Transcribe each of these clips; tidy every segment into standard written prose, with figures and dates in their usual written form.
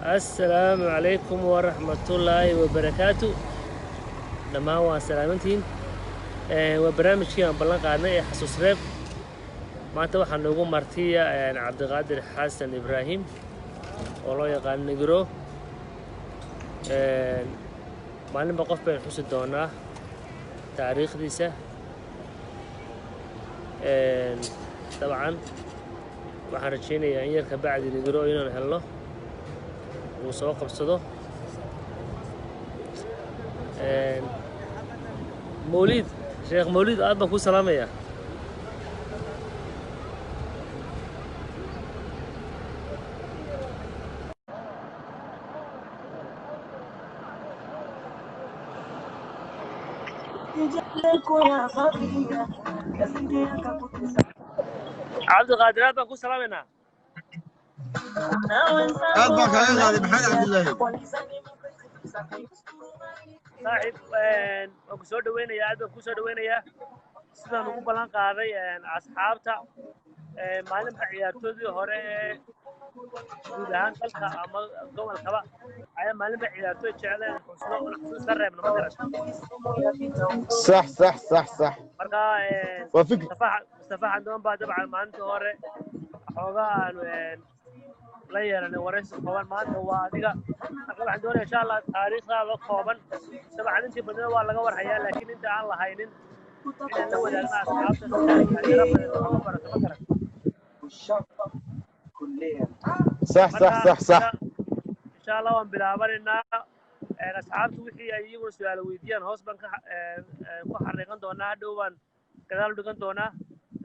السلام عليكم ورحمة الله وبركاته. لما هو سلامتين وبرنامج كي بلان قادنا حسوس ريب ما توحى نوغو مرتية يعني عبد القادر حسن إبراهيم والله يقال نقرو ما لن بقف بين حسن دونا تاريخ ديسة طبعا waxaan rajeynayaa in yarka bacdi nigro inaan helno uu soo qabsado mawlid sheekh mawlid aad baan ku salaamayaa عبد القادر aad baan ku salaamaynaa aad baan kaaga qaaday maxamed cabdullaahi saaxiib waan ku soo dhaweynayaa aad baan ku soo dhaweynayaa sidaan ugu ballan qaaday asxaabta maalinta ciyaartoydii hore ee guud ahaan dalka ama gobolkaba ayaa maalinta ciyaartooy jecleen xusuusta reebna ma garan صح صح صح صح marka وفكر mustafa xandoon baa dabcan maalintii hore xoogaa aanu la yeelanay waraysi kooban maanta waa adiga marka waxaan doonaya insha allah taariikhdaada kooban dabcan intii badnida waa laga warhayaa laakiin inta aan lahaynin inaan la wadaagna asxaabta taageero badan oo uga barato ma garan صح صح صح صح إن شاء الله وان بلابرنا أصحابته وحي أيجون سؤال ويديان هوس بنك كحرقان دونا دوان كذا لدقان دونا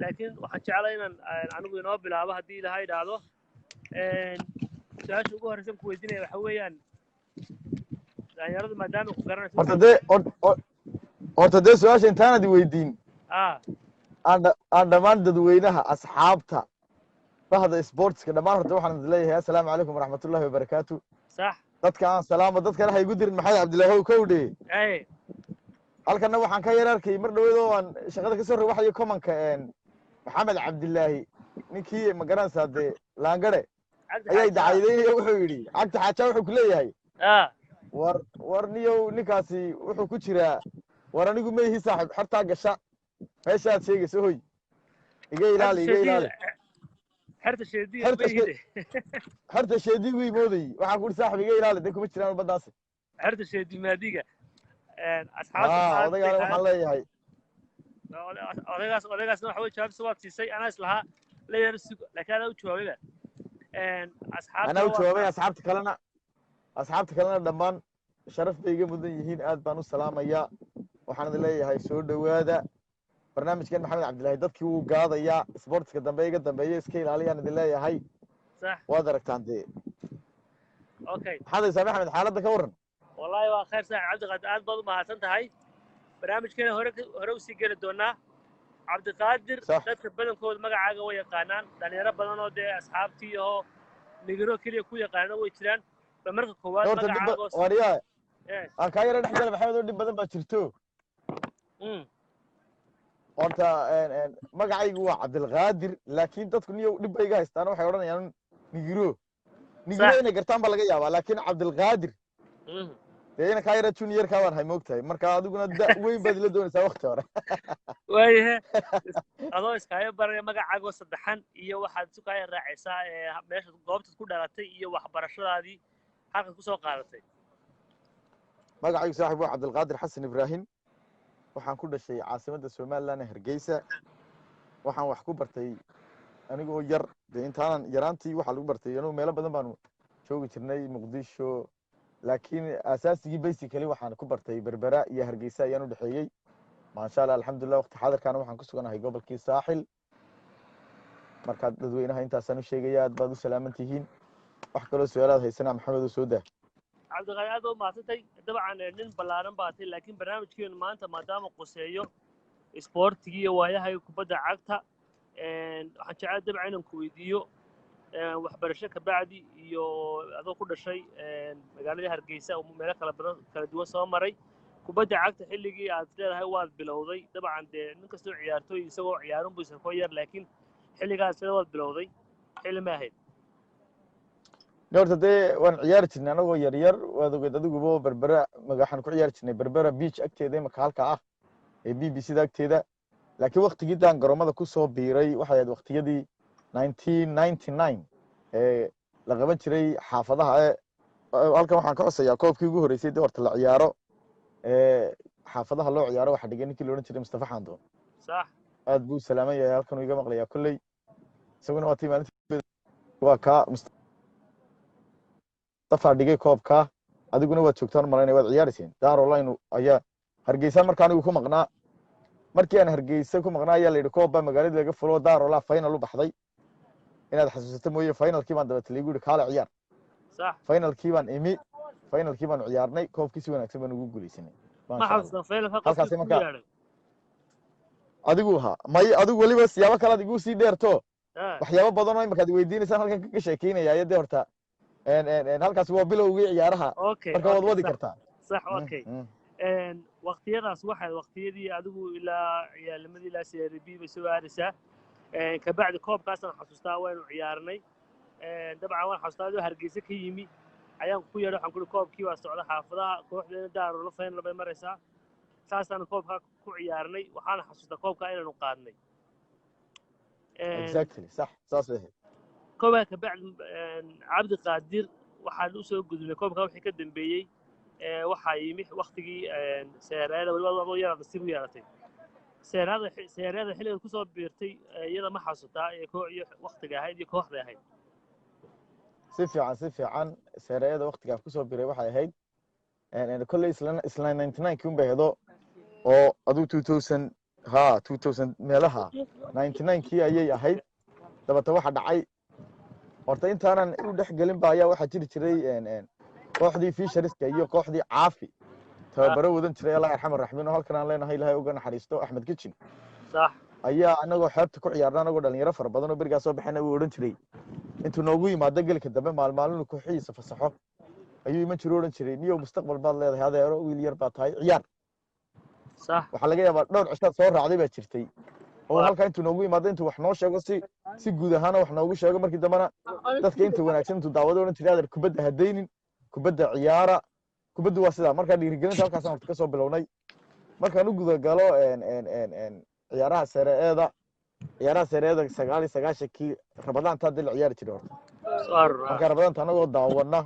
لكن وحنشعلنا عنو ينوب بلابه هدي لهاي دادو سؤال شو هو رسم كويدين يحويان يعني يرد ما دام وقرنا horta dee su-aasha intaanad weydiin آه aan dhammaan dadweynaha asxaabta bahda sportska dhammaan horta waxaan leeyahay assalaamu calaykum waraxmatullaahi wabarakaatu صح dadka aan salaamo dadkana ha igu dirin maxamed cabdillaahi ow kowdhe أي halkana waxaan ka yar arkay mar dhaweedoo aan shaqada kasoo rawaxayo komanka maxamed cabdillaahi ninkii ma garanaysaa dee laangare ayaa dacaydaynaya wuxuu yidhi cagta xaaja wuxuu ku leeyahay war niyow ninkaasi wuxuu ku jiraa war anigu ma ihi saaxiib xortaa gasha meeshaad sheegayso hoy iga ilaali iga ilaali حرت الشديد xorta sheedii wii moodayy waxaan ku ihi saaxiib iga ilaali dee kuma jiraan baddaasi حرت الشديد مادية أصحاب odaygaana waxaan leeyahay odaygaasna waxa way jawaab sawaab siisay anaa islahaa la yar sugo laakiin adaa u jawaabay anaa u jawaabay asxaabta kalena dhammaan sharaf bay iga mudan yihiin aad baan u salaamayaa waxaan idin leeyahay soo dhowaada barnaamijkan maxamed cabdillaahi dadkii wuu gaadayaa sportska dambe iga dambeeya iska ilaaliyaan idin leeyahay waad aragtaan dee maxaad haysaa maxamed xaaladda ka warran wallahi waa khayr saaxiib cabdiqaadir aad baad u mahadsan tahay barnaamijkeena hore usii geli doonaa cabdiqaadir dadka badankooda magacaaga way yaqaanaan dhalinyaro badan oo dee asxaabtii oo nigiro keliya ku yaqaana way jiraan ba marka koowaad magacaaga aan kaa yara dhex gala maxamed oo dhib badan baa jirto horta magacaygu waa cabdilqaadir laakiin dadku niyow dhib bay iga haystaan waxay odhanayaan nigiro inay gartaan baa laga yaabaa laakiin cabdilqaadir dee ina kaa yara juniorkaa baan hay moogtahay marka adiguna da weyn baad ila doonaysaa wakti hore waayahe adoo iskaaga baraya magacaagoo saddexan iyo waxaad isu kaaya raacaysaa meesha goobtaad ku dhalatay iyo waxbarashadaadii halkaad kusoo qaadatay magacaygu saaxiib waa cabdilqaadir xasan ibraahim waxaan ku dhashay caasimadda somaliland hargeysa waxaan wax ku bartay anigoo yar dee intaanan yaraantii waxaa lagu bartay anugu meelo badan baanu joogi jirnay muqdisho laakiin asaasigii basically waxaan ku bartay berbera iyo hargeysa ayaan u dhexeeyey maasha allah alxamdulillah waqti xaadirkaana waxaan ku suganahay gobolkii saaxil markaad dadweynaha intaasaan u sheegaya aad baad u salaaman tihiin wax kaloo su-aalaad haysana maxamed oo soo daa cabdiqaadir aad u mahadsantay dabcan nin ballaaran baatay laakiin barnaamijkeenu maanta maadaama quseeyo isboortigii iyo waayaha kubadda cagta waxaan jeclaa dabcan inaan ku weydiiyo waxbarasho kabacdi iyo adoo ku dhashay magaaladii hargeysa oo meelo kala duwan soo maray kubadda cagta xilligii aad leedahay waad bilowday dabcan dee nin kastoo ciyaartooy isagoo ciyaarun buu isakoo yar laakiin xilligaas sida waad bilowday xilli ma ahayd horta dee waan ciyaari jirnay anagoo yaryar waad ogeed adiguba berbera waxaan ku ciyaari jirnay berbera beach agteeda imaka halka ah ee b b c da agteeda laakiin waktigiidaan garoomada ku soo biiray waxay ahayd waktiyadii 1999 ee la qaban jiray xaafadaha halkan waxaan ka cosayaa koobkii ugu horreysay dee horta la ciyaaro xaafadaha loo ciyaaro waxaa dhigay ninkii la odhan jiray mustafa xandoon sax aad buu salaaman yahay halkan uu iga maqlayaa kolley isaguna waa tii maalinta waa kaa mustafa dhigay koobkaa adiguna waad joogtaan malaynaya waad ciyaarayseen daaroline ayaa hargeysa marka anigu ku maqnaa markii aan hargeysa ku maqnaa ayaa la yidhi koob baa magaalada laga fulo daarola final u baxday inaad xasuusato mooye finalkii baan dabeete lagu yidhi kaale ciyaar sax finalkii baan imi finalkii baan ciyaarnay koobkii si wanaagsan baan ugu guuleysanay ma xasuustan halkaasi marka adigu ahaa may adigu weliba siyaabo kalaad igu sii dheerto waxyaabo badan oo imakaad weydiinaysaan halkan ka sheekeynaya iyo dee horta halkaasi waa bilowgii ciyaaraha marka waad wadi kartaa sax okay waqtiyadaas waxaad waqtiyadii adigu ilaa ciyaalnimadii ilaa CRB bay soo aadaysaa kabacdi koobkaasaan xasuustaa waynu ciyaarnay dabcan waan xasuustaa adoo hargeysa ka yimi ayaan ku yeedhay waxaan ku ihi koobkii waa socda xaafadaha kooxdeena daarola final bay maraysaa saasaan koobkaa ku ciyaarnay waxaana xasuustaa koobkaa inaanu qaadnay exactly sax saas bay ahayd koobkaa kabacdi cabdiqaadir waxaan u soo gudubnay koobkaa wixii ka dambeeyey waxaa yimi waktigii seeraada waliba adoo yaraad nasiib u yeelatay seeraada xilligaad ku soo biirtay iyada ma xasuutaa iyo waktiga ahayd iyo kooxda ahayd si fiican seeraada waktigaa kusoo biiray waxay ahayd kolley isla 99 un bay ahdo oo aduu 2000 meelaha 99kii ayay ahayd dabata waxa dhacay horta intaanan u dhex gelin ba ayaa waxaa jiri jiray kooxdii fishariska iyo kooxdii caafi tababaro wadan jiray allah yarxam raxmiin oo halkan aan leenahay ilaahay uga naxariisto axmed kitchen sax ayaa anagoo xeebta ku ciyaarna anagoo dhalinyaro fara badan oo berigaa soo baxayna uu odhan jiray intuu noogu yimaado gelka dambe maalmaalinu kooxihiisa fasaxo ayuu iman jiro odhan jiray niyow mustaqbal baad leedahay adeero wiil yar baa tahay ciyaar sax waxaa laga yaabaa dhowr cishaad soo raacday baa jirtay oo halkaa intuu noogu yimaado intuu wax noo sheego si guud ahaana wax noogu sheego markii dambena dadka inta wanaagsan intuu daawado odhan jiray adeer kubadda hadaynin kubadda ciyaara kubaddu waa sidaa markaa dhiirigelinta halkaasaan horta ka soo bilownay markaan u guda galo ciyaaraha seere-eeda 99kii rabadaanta hadii la ciyaari jiray horta marka rabadaanta anagoo daawana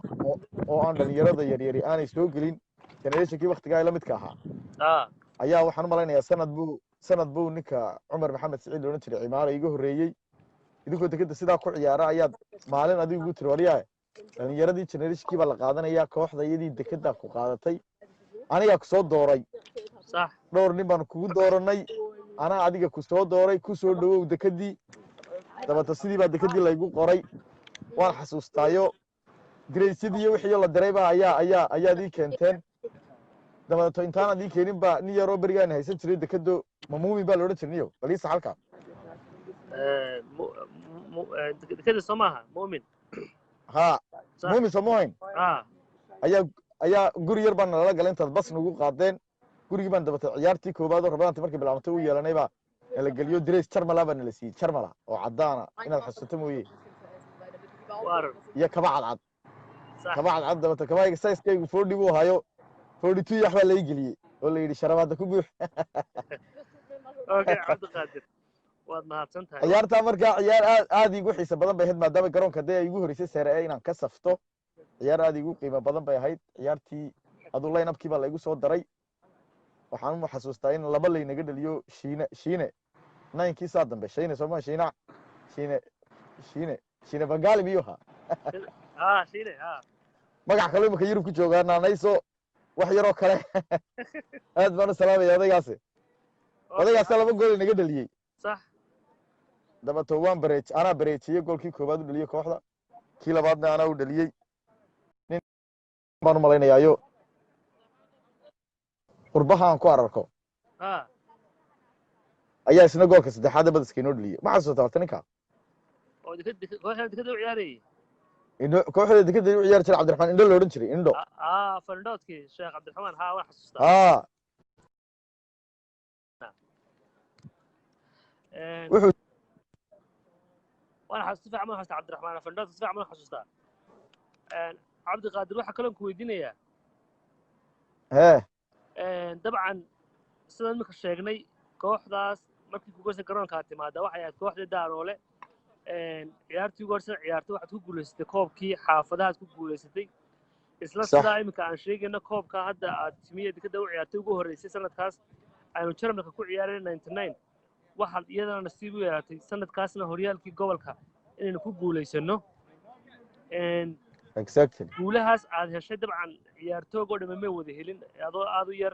oo aan dhalinyarada yaryari aanay soo gelin generationkii waktigaa la midka ahaa ayaa waxaan u malaynayaa sanad buu ninka cumar maxamed siciid la odhan jiray cimaara iga horreeyey idinkoo dekeda sidaa ku ciyaara ayaad maalin adigu igu tiri waryaa dhalinyaradii generationkii baa la qaadanaya kooxda iyadii dekedaa ku qaadatay anigaa ku soo dooray dhowr nin baan kugu dooranay anaa adiga ku soo dooray ku soo dhawow dekedii dabata sidii baa dekedii laygu qoray waan xasuustaayo graysyadii iyo wixii la dirayba ayaad ii keenteen dabadeeto intaanad ii keenin baa nin yaroo berigaan haysan jiray dekedo ma muumin baa la odhan jiray niyo baliisa halkaa dekeda soo maaha muumin ha muumin soo mahayn ayaa guri yar baan nalala galay intaad bas nagu qaadeen gurigii baan dabatay ciyaartii koobaad oo rabadaantii markii bilaabantay u yeelanay baa nala geliyo dirays jarmala baa nala siiyey jarmala oo caddaana inaad xasuusato mooye iyo kaba cadcad dabata kabahayga sayskaygu 40 buu hayo 42 yax baa lai geliyey oo la yidhi sharabaadda ku buux cabdiqaadir waad mahadsantahay ciyaartaa markaa ciyaar aad iigu xiisa badan bay ahayd maadaama garoonka dee ay igu horreysay seere inaan ka safto ciyaar aad iigu qiimo badan bay ahayd ciyaartii aduu line-upkii baa laygu soo daray waxaan u xasuustaa in laba laynaga dhaliyo shiine 9kii saa dambe shiine sooma shiine bangaali miyuu ahaa magac kaloo imaka yurub ku joogaa naanayso wax yaroo kale aad baan u salaamaya odaygaasa laba gool inaga dhaliyey dabato waan anaa bareejiyey goolkii koobaad u dhaliyey kooxda kii labaadna anaa u dhaliyey baan u malaynayaayo qurbaha aan ku ararko ها ayaa isna goolka saddexaad bad iska inoo dhaliyay ma xasuusta horta ninka oo dikada u ciyaarayay kooxda dekada u ciyaar jiray cabdiraxmaan indho la odhan jiray indho farndoodkii sheekh cabdiraxmaan haa waan xasuustaa wuxuu وانا حاسس دفاع ما حاسس عبد الرحمن فندق دفاع ما حاسستا عبد القادر waxa kale ku weydiinaya dabcan sida imika sheegnay kooxdaas markii ku goosay garoonka timaada waxay ahayd kooxda Daaroole ciyaartii goorsan ciyaartay waxaad ku guuleysatay koobkii xaafadaha ku guuleysatay isla sida imika aan sheegayna koobka hadda aad timiyada ka daw ciyaartay ugu horeysay sanadkaas aynu Jarmalka ku ciyaareen 99 waxaad iyadana nasiib u yeelatay sanadkaasna horyaalkii gobolka inaynu ku guuleysano exactly guulahaas aad heshay dabcan ciyaartooyga dhammaan wada helin adoo aad u yar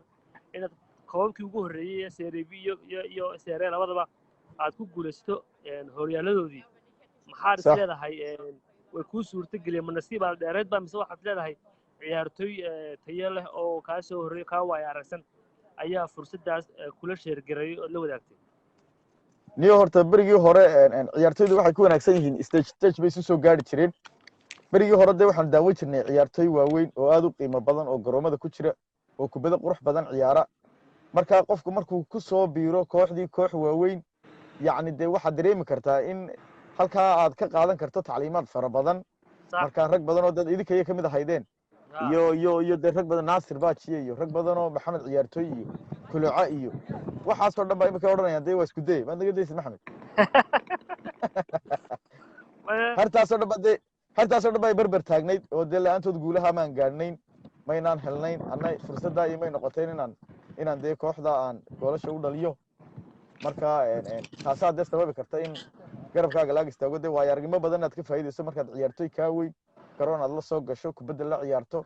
inaad koobkii ugu horeeyay Serie B iyo Serie A labadaba aad ku guuleysto horyaaladoodii maxaad leedahay way ku suurtageliyeen ma nasiib aad dheereed ba mise waxaad leedahay ciyaartooy tayo leh oo ka soo horeeyay ka waay aragsan ayaa fursadaas kula sheergaray oo la wadaagtay niyo horta berigii hore ciyaartooydu waxay ku wanaagsan yihiin stage bay soo gaari jireen berigii hore waxaan daawan jirnay ciyaartooy waaweyn oo aad u qiimo badan oo garoomada ku jira oo kubada qurux badan ciyaara marka qofku markuu ku soo biiro kooxdii koox waaweyn yacni waxaad dareemi kartaa in halkaa aad ka qaadan karto tacliimaad fara badan marka rag badan oo dad idinkaya ka mid ahaydeen iyo rag badan Naasir Baajiye iyo rag badan oo Maxamed ciyaartooy iyo Kuluca iyo waxaasoo dhan baa imika odhanayaan waa isku day maad naga daysid Maxamed hartaasoo dhan baa berber taagnayd oo la'aantood guulaha maan gaadhnayn maynaan helnayn annay fursadda iyo may noqoteen inaan kooxda aan goolasha u dhaliyo marka taasaa sababi karta in garabkaaga laag istaago waayo aragnimo badan aad ka faa'iidayso markaad ciyaartooy kaa weyn garoon aad la soo gasho kubadda la ciyaarto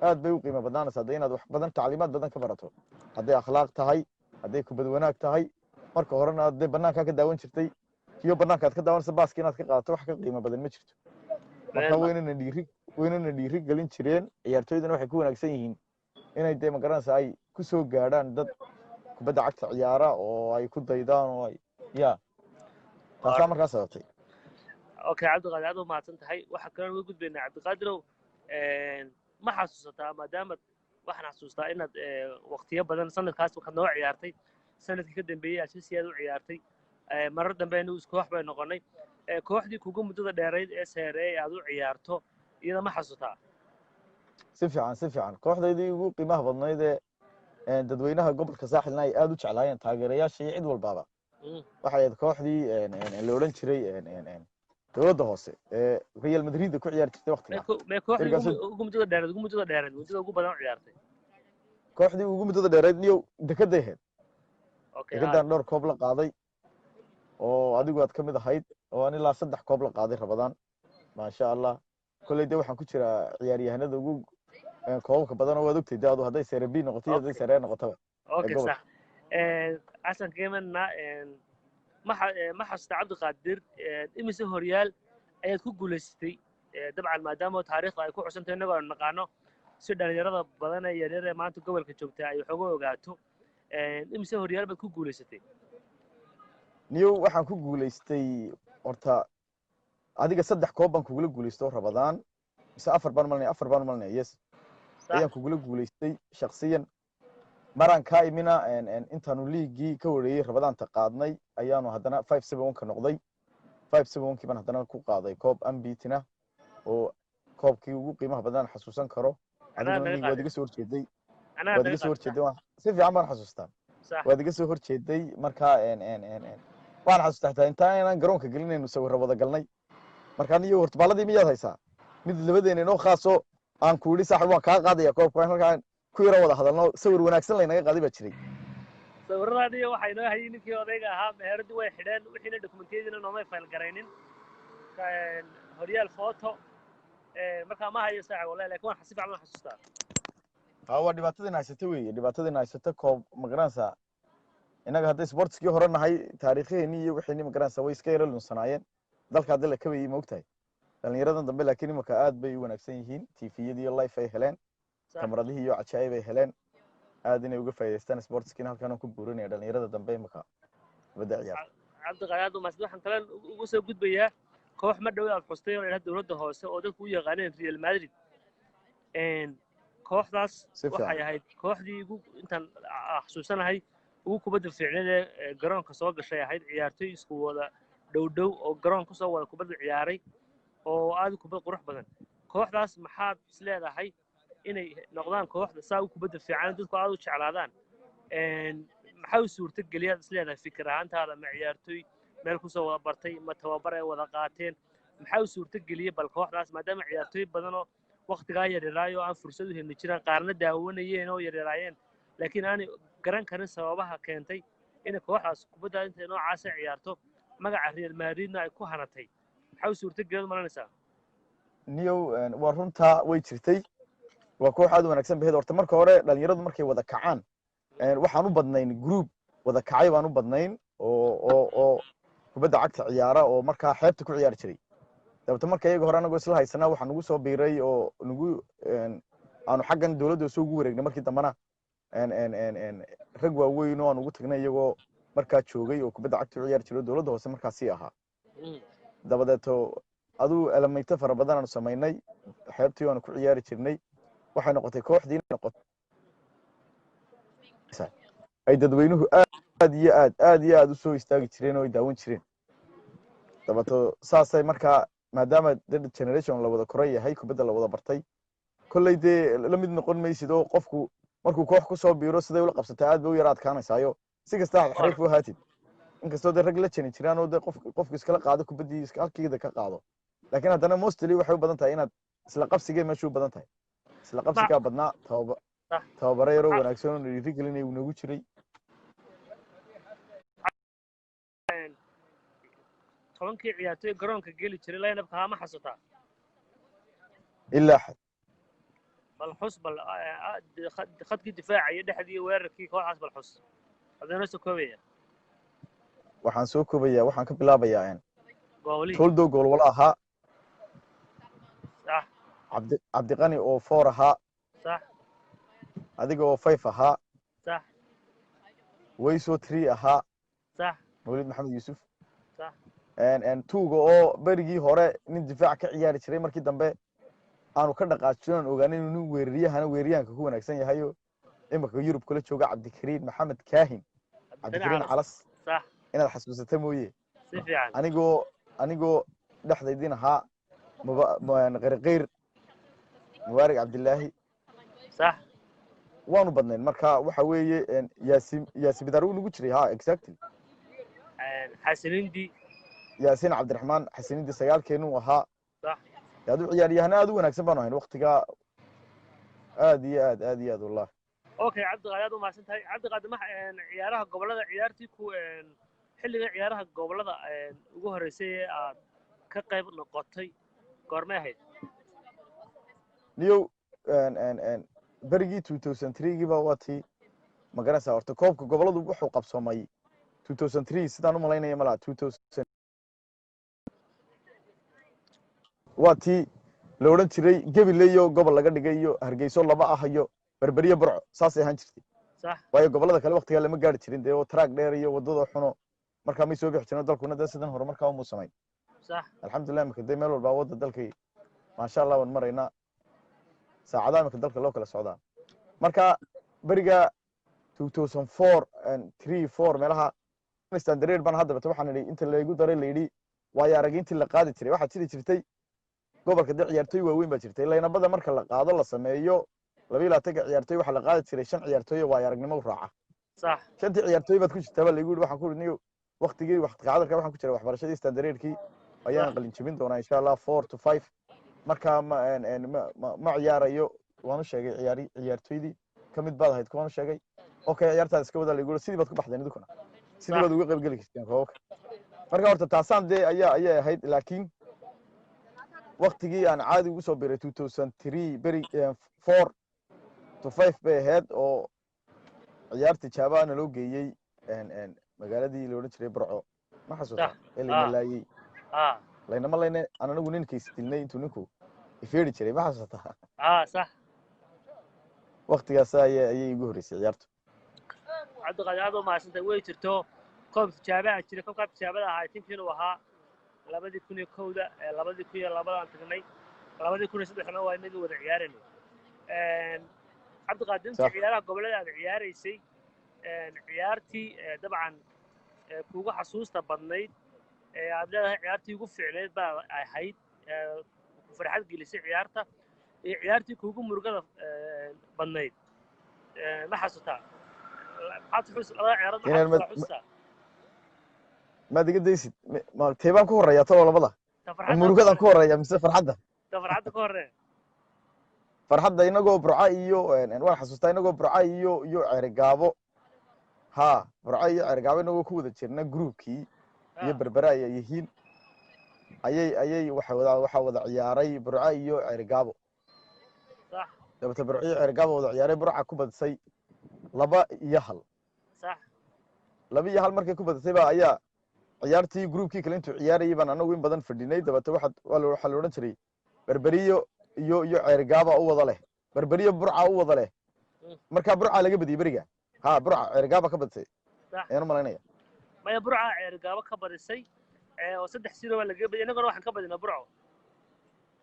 aad bay u qiimo badnaanaysaa inaad wax badan tacliimaad badan ka barato hadday akhlaaq tahay hadday kubad wanaag tahay marka horena aad bannaankaa ka daawan jirtay iyo bannaanka aad ka daawanaysa baaska inaad ka qaadato wax ka qiimo badan ma jirto marka weynana dhiiri gelin jireen ciyaartooydana waxay ku wanaagsan yihiin inay magaranaysa ay ku soo gaadhaan dad kubadda cagta ciyaara oo ay ku daydaan oo ay taasaa markaa sababtay okay cabdiqaadir aad u mahadsan tahay waxa kale uga gudbaynaa cabdiqaadirow ma xasuusataa maadaama waxaan xasuustaa inaad waqtiyo badan sanadkaas waxaad noo ciyaartay sanadkii ka dambeeyay aad si aad u ciyaartay marar dambe inuu koox bay noqonay kooxdii kugu muddada dheerayd ee Serie A aad u ciyaarto iyada ma xasuusataa si fiican kooxdaydii ugu qiimaha badnayd ee dadweynaha gobolka saaxilna ay aad u jeclaayeen taageerayaasha iyo cid walbaaba waxay ahayd kooxdii la odhan jiray dowladda hoose ee Real Madrid ku ciyaar jirtay waqtigaas ugu muddada dheerayd muddada ugu badan ciyaartay kooxdii ugu muddada dheerayd niyo dekada ahayd dekedaan dhowr koob la qaaday oo adigu aad ka mid ahayd oo aan ilaa 3 koob la qaaday Rabadaan maasha Allah kulay waxaan ku jiraa ciyaaryahanada ugu koobka badan oo waad ogtay daadu hadday Serie B noqoto iyo hadday Serie A noqoto okay sax asan keemana ma xasuusta cabdiqaadir imise horyaal ayaad ku guuleysatay dabcan maadaama taariikhda ay ku xusantahay inagoo naqaano si dhalinyarada badan ee yaryar ee maanta gobolka joogta ay xogo ogaato imise horyaal baad ku guuleysatay niyo waxaan ku guuleystay horta adiga 3 koob baan kugula guuleysto Rabadaan mise 4 baan malnay yes ayaan kugula guuleystay shakhsiyan maraan ka imina intaanu liigii ka wareeyay Rabadaanta qaadnay ayaanu haddana 5-7 ka noqday 5-7 baan haddana ku qaaday koob ambitina oo koobkii ugu qiimaha badan xasuusan karo adiga waad iga soo horjeeday si fiican baan xasuustaa waad iga soo horjeeday marka waan xasuustaa intaan garoonka gelinayno sawir wada galnay marka niyo horta baaladii miyaad haysaa mid labadeena inoo khaaso aan ku yiri saaxiib waan ka qaadaya koobka halkaan ku yara wada hadalno sawir wanaagsan laynaga qaadi baa jiray sawirradii waxay noo hayeen ninkii odayga ahaa meheradu way xidheen wixina dokumenteedina noomay fayl gareynin horyaal photo marka ma hayo saaxiib wallahi laakiin waan xasiib aan xasuustaa waa dhibaatadii haysata koob magaranaysa inaga hadday sportskii hore nahay taariikheeni iyo wixii magaranaysa way iska yara lunsanaayeen dalka hadda la kabayay ma ogtahay dhalinyaradan dambe laakiin imika aad bay u wanaagsan yihiin tviyada iyo live ay heleen kamaradihii iyo cajaa'ib ay heleen aad inay uga faa'iidaystaan sportskiina halkan ku buurinaya dhalinyarada dambe imika kubadda ciyaar cabdiqayaad umaas waxaan kale ugu soo gudbayaa koox ma dhow aad xustay oo ilaha dowladda hoose oo dadku u yaqaaneen Real Madrid kooxdaas waxay ahayd kooxdii intaan xasuusanahay ugu kubadda fiicneed ee garoonka soo gashay ahayd ciyaartoy isku wada dhow oo garoon ku soo wada kubadda ciyaaray oo aad u kubad qurux badan kooxdaas maxaad is leedahay inay noqdaan kooxda saa u kubadda fiican dadku aad u jeclaadaan maxaa u suurtageliyaad is leedahay fikir ahaantaada ma ciyaartoy meel ku soo wada bartay ma tababar ay wada qaateen maxaa u suurtageliyey bal kooxdaas maadaama ciyaartoy badanoo waktigaa yaryaraayo aan fursad u helni jiraan qaarna daawanayeen oo yaryaraayeen laakiin aanay garan karin sababaha keentay inay kooxdaas kubadda intay noocaasa ciyaarto magaca Real Madridna ay ku hanatay maxaa u suurtageliyaad malanaysaa niyow waa runtaa way jirtay waa koox aad u wanaagsan baheed horta marka hore dhalinyaradu markay wada kacaan waxaan u badnayn group wada kacay baan u badnayn oo kubadda cagta ciyaara oo markaa xeebta ku ciyaari jiray dabta marka iyaga hore anagoo isla haysanaa waxaa nagu soo biiray oo nagu aanu xaggan dowladda soo ugu wareegnay markii dambana rag waaweyn oo aan ugu tagnay iyagoo markaa joogay oo kubadda cagta u ciyaari jiray dowladda hoose markaa sii ahaa dabadeeto aduu elemeyto fara badan aanu samaynay xeebtii aanu ku ciyaari jirnay waxay noqotay kooxdii ay dadweynuhu aad iyo aad u soo istaagi jireen oo ay daawan jireen dabato saasay markaa maadaama generation la wada koran yahay kubadda la wada bartay kolley dee la mid noqon maysid oo qofku markuu koox ku soo biiro siday ula qabsataa aad bay u yara adkaanaysaayo si kasta xariif u haatid inkastoo dee rag la jani jiraan oo dee qofku iskala qaado kubaddii halkeeda ka qaado laakiin haddana mostly waxay u badan tahay inaad isla qabsigee meesha u badan tahay isla qabsigaa badnaa tababaro yaroo wanaagsan oo dhiirigelinaya uu nagu jiray tobankii ciyaartoy garoonka geli jiray line-upka haa ma xasuutaa ilaa xad bal xus bal khadkii difaaca iyo dhexdii weerarkii kooxaas bal xus adinoo soo koobaya waxaan soo koobayaa waxaan ka bilaabayaa gooli toldo gool wala ahaa صح cabdiqani oo 4 ahaa صح adiga oo 5 ahaa صح wayso 3 ahaa صح mawlid maxamed yuusuf صح tuuga oo berigii hore nin difaac ka ciyaari jiray markii dambe aanu ka dhaqaajinoon ogaanay inuu nin weeraryahanka ku wanaagsan yahayo imika Yurub kula jooga Cabdikariin Maxamed Kaahin Cabdikariin Calas صح inaad xasuusato mooyee si fiican anigoo dhexdaydin ahaa qeyr mubaarak cabdilaahi صح waanu badnayn marka waxa weeye yaasiin bidaar uu nagu jiray ha exactly xasanindi yaasiin cabdiraxmaan xasanindi sagaalkeenu ahaa صح yaadu ciyaaryahan aad u wanaagsan baanu ahayn waqtiga aad iyo aad wallahi okay cabdiqaad ma santahay cabdiqaad ma ciyaaraha gobolada ciyaartii ku xilliga ciyaaraha gobolada ugu horeysay aad ka qayb noqotay goorma ahayd niyow berigii 2003 ba waati magaranaysaa horta koobka goboladu wuxuu qabsoomay 2003 sidaan u malaynaya malaa 2000 waati la oran jiray Gabileeyo gobol laga dhigay iyo Hargeyso laba ah iyo Berberiyo Burco saas ay ahaan jirtay صح waayo gobolada kale waqtiga lama gaari jirin oo track dheer iyo wadada xuno marka ma soo bixi jirin dalkuna dad sidan hore markaa u samay صح alxamdulillah marka day meel walba wada dalkay ma sha Allah wan marayna saacadaha marka dalka loo kala socdaa marka bariga 2004 and 3 4 meelaha standard ban hadda waxaan idhi inta la igu daray leeydi way aragintii la qaadi jiray waxa jirtay gobolka ciyaartoy waaweyn baa jirtay laynabada marka la qaado la sameeyo 22 ciyaartoy waxa la qaadi jiray 5 ciyaartoy way aragnimo u raaca صح 5 ciyaartoy baad ku jirtaa baa la igu yiri waxaan ku idhi waqtigii waqti qaadarka waxaan ku jiray waxbarashadii standardkii ayaan qalin jabin doonaa insha Allah 4 to 5 marka ma ciyaarayo waan u sheegay ciyaartoydii kamid baad ahayd kuwan u sheegay okay ciyaartaas iska wada la igu sidii baad ku baxdeen idukuna sidii baad uga qayb gali karteen roobka marka horta taasaan de ayaa ahayd laakiin waqtigii aan caadi ugu soo biiray 2003 beri 4 to 5 bay ahayd oo ciyaartii jaabaana loo geeyey magaaladii la oran jiray Burco ma xasuusta ilaa laayay laynama layne anagu ninkiis dilnay intuu ninku ifeeri jiray ma xasuusta صح waqtigaas ayay igu horeysay ciyaartu. cabdiqaadir aad u mahadsantahay way jirto koob tijaabaa jira koobkaa tijaabada ahaa tinkiinu ahaa 2001 2002 aan tagnay 2003 waa inagii wada ciyaaraynay cabdiqaadir intii ciyaaraha gobollada aad ciyaaraysay ciyaartii dabcan kuugu xasuusta badnayd aad leedahay ciyaartii ugu fiicneyd baa ahayd ku farxad gelisay ciyaarta iyo ciyaartii kuugu murugada badnayd ma xasuutaa ما تقديسي ما تيبان كورة يا ترى ولا بلا المرقدة كورة يا مسافر حدا كورة فرحدة إنه برعايو أنا حسوستا إنه برعايو يو عرقابو ها برعايو عرقابو إنه كودة شرنا جروب كي يبربرايا يهين أي وحوض عياري برعايو عرقابو صح لما تبرعايو عرقابو وضع عياري برعا كوبا سي لبا يهل صح لبا يهل مركي كوبا سي بقى أيا ciyaartii groupkii kale intuu ciyaarayay baan anagu in badan fadhinay dabata waxa la oran jiray berberiyo iyo ceergaaba u wada leh berberiyo burca u wada leh marka burca laga badiyay bariga ha burca ceergaaba ka badisay ayaan malaynaya maya burca ceergaaba ka badisay oo 3-0 waa laga badiyay inaguna waxaan ka badinaa burco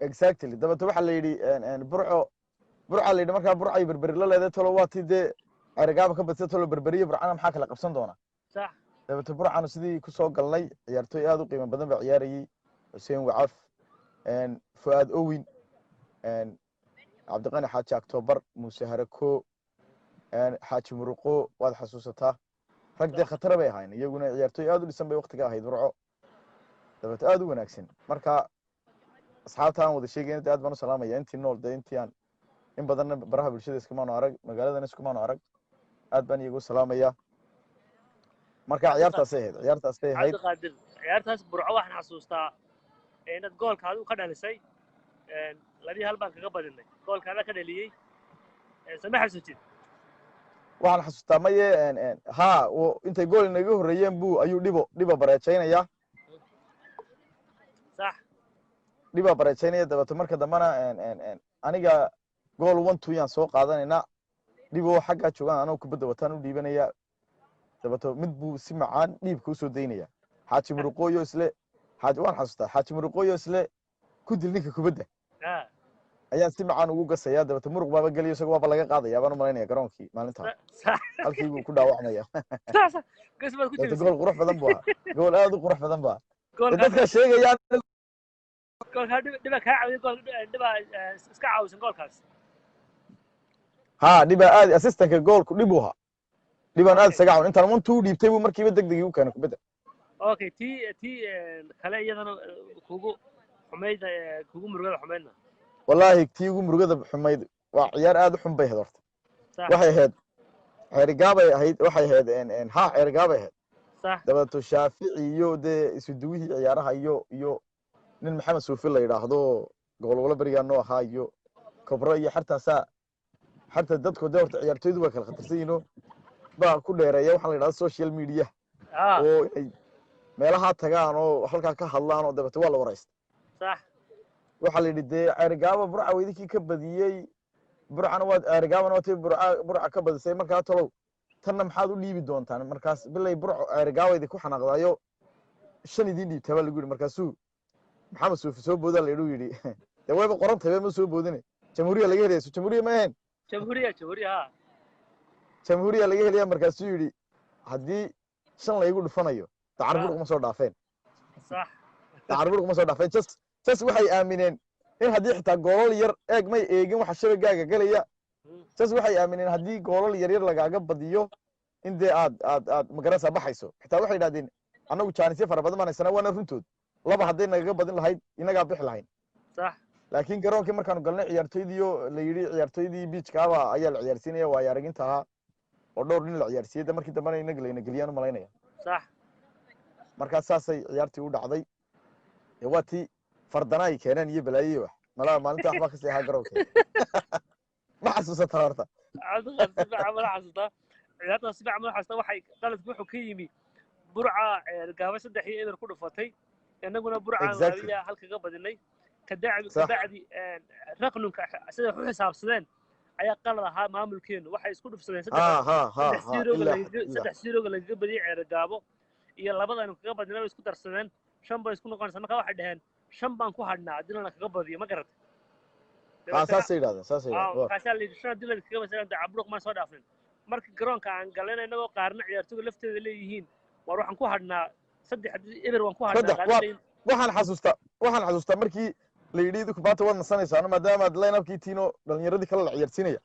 exactly dabata waxa la yiri burca la yiri marka burca ay berberi la leedahay tolo waati de ceergaaba ka badisay tolo berberiyo burcana maxaa kala qabsan doona صح dabata burcana sidii ku soo galnay ciyaartoy aad u qiimo badan baa ciyaarayay Hussein Wacaf Fuad Owin Cabdiqani Xaaji October Muuse Harako Xaaji Muruqo waad xasuusataa ragde khatar bay ahaayeen iyaguna ciyaartoy aad u dhisan bay waqtiga ahayd burco dabata aad u wanaagsan marka asxaabta aan wada sheegayna aad baan u salaamaya intii nool intii aan in badan baraha bulshada iskamaano arag magaaladana iskamaano arag aad baan iyagu salaamaya marka ciyaartaas ay ahayd qaadir ciyaartaas burco waxaan xasuustaa inaad goolkaadu ka dhalisay ladii hal baan kaga badinay goolkaada ka dhaliyay sama xasuustid waxaan xasuustaa maye ha intay gool inaga horeeyeen buu ayuu dhibo bareejaynaya صح dhiba bareejaynaya dabata marka dambana aniga gool 1-2 yaan soo qaadanayna dhibo xagga joogan anoo kubadda wataan u dhiibanaya dabato mid buu si macaan dhiibka u soo daynaya Xaaji Muruqooyo isle waan xasuustaa Xaaji Muruqooyo isle ku dil ninka kubadda ayaa si macaan ugu gasaya dabato muruq baaba galiyo isagoo waaba laga qaadaya baan u malaynaya garoonkii maalinta halkii buu ku dhaawacmaya gool qurux badan buu gool aad u qurux badan baa dadka sheegayaan goolka dhiba ka caawiyo gool dhiba iska caawisan goolkaas ha dhiba aad assistant-ka goolku dhibuha dhiban aad sagaa intaan 1-2 dhiibtay buu markiiba degdeg u keenay kubadda okay tii kale iyadana kugu xumeyd kugu murugada xumeydna wallahi tii ugu murugada xumeyd waa ciyaar aad u xun bay ahayd horta waxay ahayd ceergaabay ahayd waxay ahayd ha ceergaabay ahayd صح dabato Shaafici iyo de isu duwihii ciyaaraha iyo nin Maxamed Suufi la yiraahdo gobolwala bariga noo ahaa iyo Kobro iyo xarta dadku de horta ciyaartoydu waa kala khatarsan yihiin baa ku dheereeya waxa la yiraahdo social media oo ay meelaha tagaan oo halka ka hadlaan oo dabato waa la wareystay صح waxa la yiri de ceergaaba burca weydii ka badiyay burcana waa ceergaabana waa burca ka badisay marka tolow tanna maxaad u dhiibi doontaan markaas bilay burco ceergaawaydi ku xanaaqdayo 5 idin dhiibtay baa lagu yiri markaasuu Maxamed Suufi soo booda la yiri de wayba qorantay ma soo boodinay jamhuuriya laga helay jamhuuriya ma ahayn jamhuuriya laga helay markaasuu yiri haddii 5 la igu dhufanayo tacarbuur kuma soo dhaafeen صح tacarbuur kuma soo dhaafeen just waxay aamineen in haddii xitaa goolal yar eeg may eegin waxa shabagaaga galaya just waxay aamineen haddii goolal yar lagaaga badiyo in de aad magarasa baxayso xitaa waxay yiraahdeen anagu jaanisyo fara badan baan isna wana runtood laba haday naga badin lahayd inaga bixi lahayn صح laakiin garoonkii markaan galnay ciyaartoydiyo la yiri ciyaartoydii beachkaaba ayaa la ciyaarsiinaya waa yaraginta ahaa oo dhowr nin la ciyaarsiiyay markii dambana inaga leena galiyaan malaynaya صح marka saasay ciyaartii u dhacday waati fardanaay keenan iyo balaayiyo wax malaha maalinta waxba ka seexaa garoonka ma xasuusataa horta cabdi camal xasuusta ciyaarta si fiican xasuusta waxay qaladku wuxuu ka yimi burca gaaba 3 iyo eber ku dhufatay inaguna burca halka ka badinay kadacdi raqnunka sida u xisaabsadeen ayaa qalad ahaa maamulkeenu waxay isku dhufsadeen ها ها ها saddex ها siirooga إلا إلا saddex siirooga lagaga badiyay ceergaabo iyo labadaynu kaga badnay way isku darsadeen shan bay isku noqonaysaa markaa waxay dhaheen shan baan ku hadhnaa haddii la kaga badiyo ma garata ها ساسي هذا ساسي هذا markaasaa la yidhi shan haddii la kaga badiyay cabruq maan soo dhaafnin marka garoonka aan galayna inagoo qaarna ciyaartooyga lafteeda leeyihiin war waxaan ku hadhnaa saddex eber waan ku hadhnaa waxaan xasuustaa markii la yidhi idinku maanta waad nasanaysaano maadaama aad line-upkii tiino dhalinyaradii kale la ciyaarsiinaya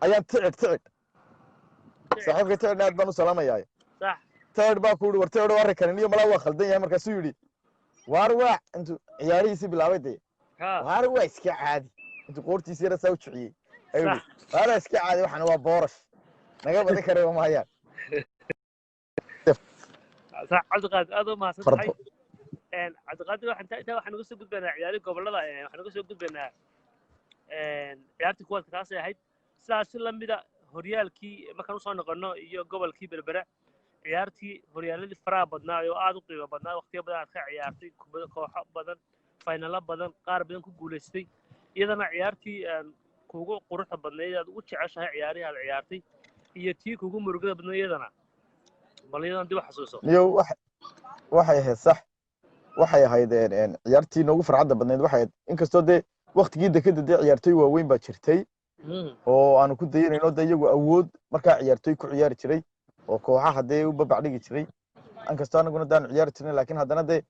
ayaan ticid saaxiibka ticid aad baan u salaamayaa sax ticid baa ku yidhi war ticid arrinkan iyo malaa waa khaldan yahay markaasuu yidhi waar waa intuu ciyaarihiisii bilaabay dee waar waa iska caadi intuu qoortiisii yara saa u jiciyey ayuu yidhi waar waa iska caadi waxana waa boorash naga badan kareba maayaan sax cabdiqaadir aad u mahadsantahay cabdiqaadir waxaan uga soo gudbaynaa ciyaari gobolada waxaan uga soo gudbaynaa ciyaartii kuwaadka taasay ahayd sidaas si lamida horyaalkii markaan usoo noqono iyo gobolkii berbera ciyaartii horyaaladii faraha badnaa oo aad u qiimo badnaa waqtiyo badan aad ka ciyaartay kooxo badan faynalo badan qaar badan ku guulaystay iyadana ciyaartii kugu quruxda badnayd aad ugu jeceshahay ciyaarihii aad ciyaartay iyo tii kugu murugada badnayd iyadana bal iyadan dib u xasuuso waxay ahayd sax waxay ahayd ciyaartii noogu farxadda badnayd waxay ahayd inkastoo dee waqtigii dekada dee ciyaartooy waaweyn baa jirtay oo aanu ku dayanayno dee iyagu awood markaa ciyaartooy ku ciyaari jiray oo kooxaha dee u babac dhigi jiray inkastoo anaguna daanu ciyaari jirnay laakiin haddana dee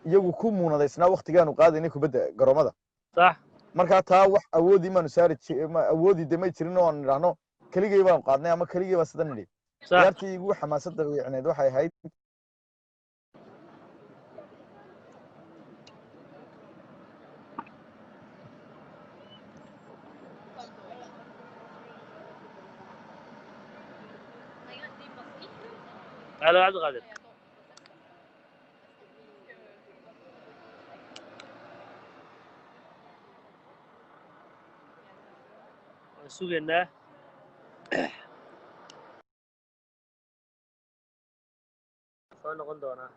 iyagu ku muunadaysnaa waqtigaanu qaadaynay kubadda garoomada sax markaa taa wax awoodii maanu saari awoodii dee may jirin oo aanu idhaahno keligay baanu qaadnay ama keligay baa sidan nidhi ciyaartii igu xamaasadda weecneed waxay ahayd هلا عبد القادر سوقنا صار نقندونا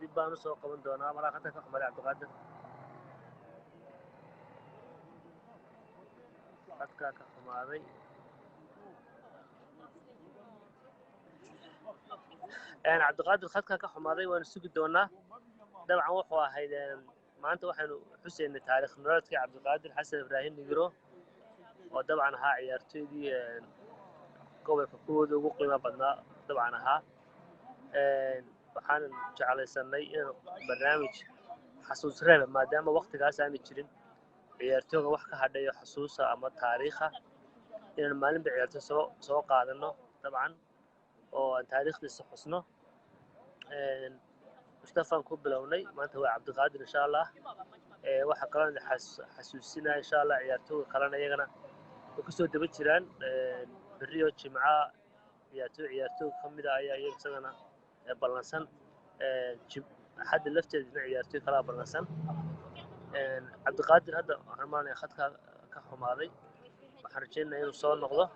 دبانو سوق قندونا مراقتك أحمد عبد القادر خدك كحمادي أنا عبد القادر خدك كحمادي وأنا سوق دونا طبعا وحوا هيدا maanta waxaanu xuseynay taariikh nololeedkii cabdiqaadir xasan ibraahim nigiro oo dabcan ahaa ciyaartooydii gobolka kuwooda ugu qiimo badnaa dabcan ahaa waxaanan jeclaysanay inaan barnaamij xasuus reeba maadaama waqtigaas aanu jirin ciyaartooyga wax ka hadhayo xasuusa ama taariikha inaan maalinba ciyaartooy soo qaadano dabcan oo aan taariikhdiisa xusno مصطفى كوبلوني ما أنت هو عبد القادر إن شاء الله وحكرنا حسوسنا إن شاء الله عيارتو كلنا يجنا وكسو دبتشران بريو جمعة عيارتو خمدة أيام سنة بلنسان حد اللفت عيارتو كلا بلنسان عبد القادر هذا هرمان أخذك كحماري وحرجينا يوصل نقطة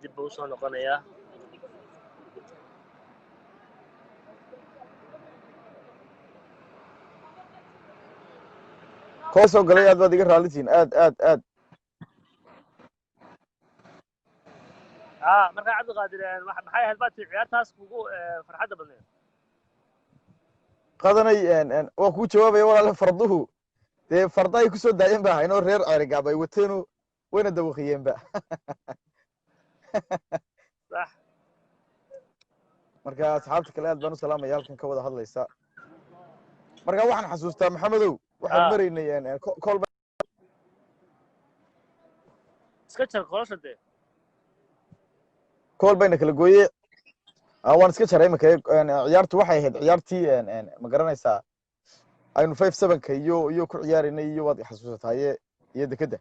dib buu soo noqonayaa koo soo galay aad baad iga raalitiin aad markaa cabdiqaadir maxay ahayd baad ciyaartaas kugu farxadda badneed qadanay waa kuu jawaabaya walaale farduhu dee farda ay kusoo daayeen ba ahaynoo reer ceerigaab ay wateenu wayna dawaqiyeenba صح marka asxaabta kale aad baan u salaamaya halkan ka wada hadlaysa marka waxaan xasuustaa maxamedow waxaan maraynay kolba iska jar qolashade kolbayna kala gooye waan iska jaray marka ciyaartu waxay ahayd ciyaartii ma garanaysaa aynu 5-7ka iyo ku ciyaarinay iyo waad xasuusataaye iyo dekada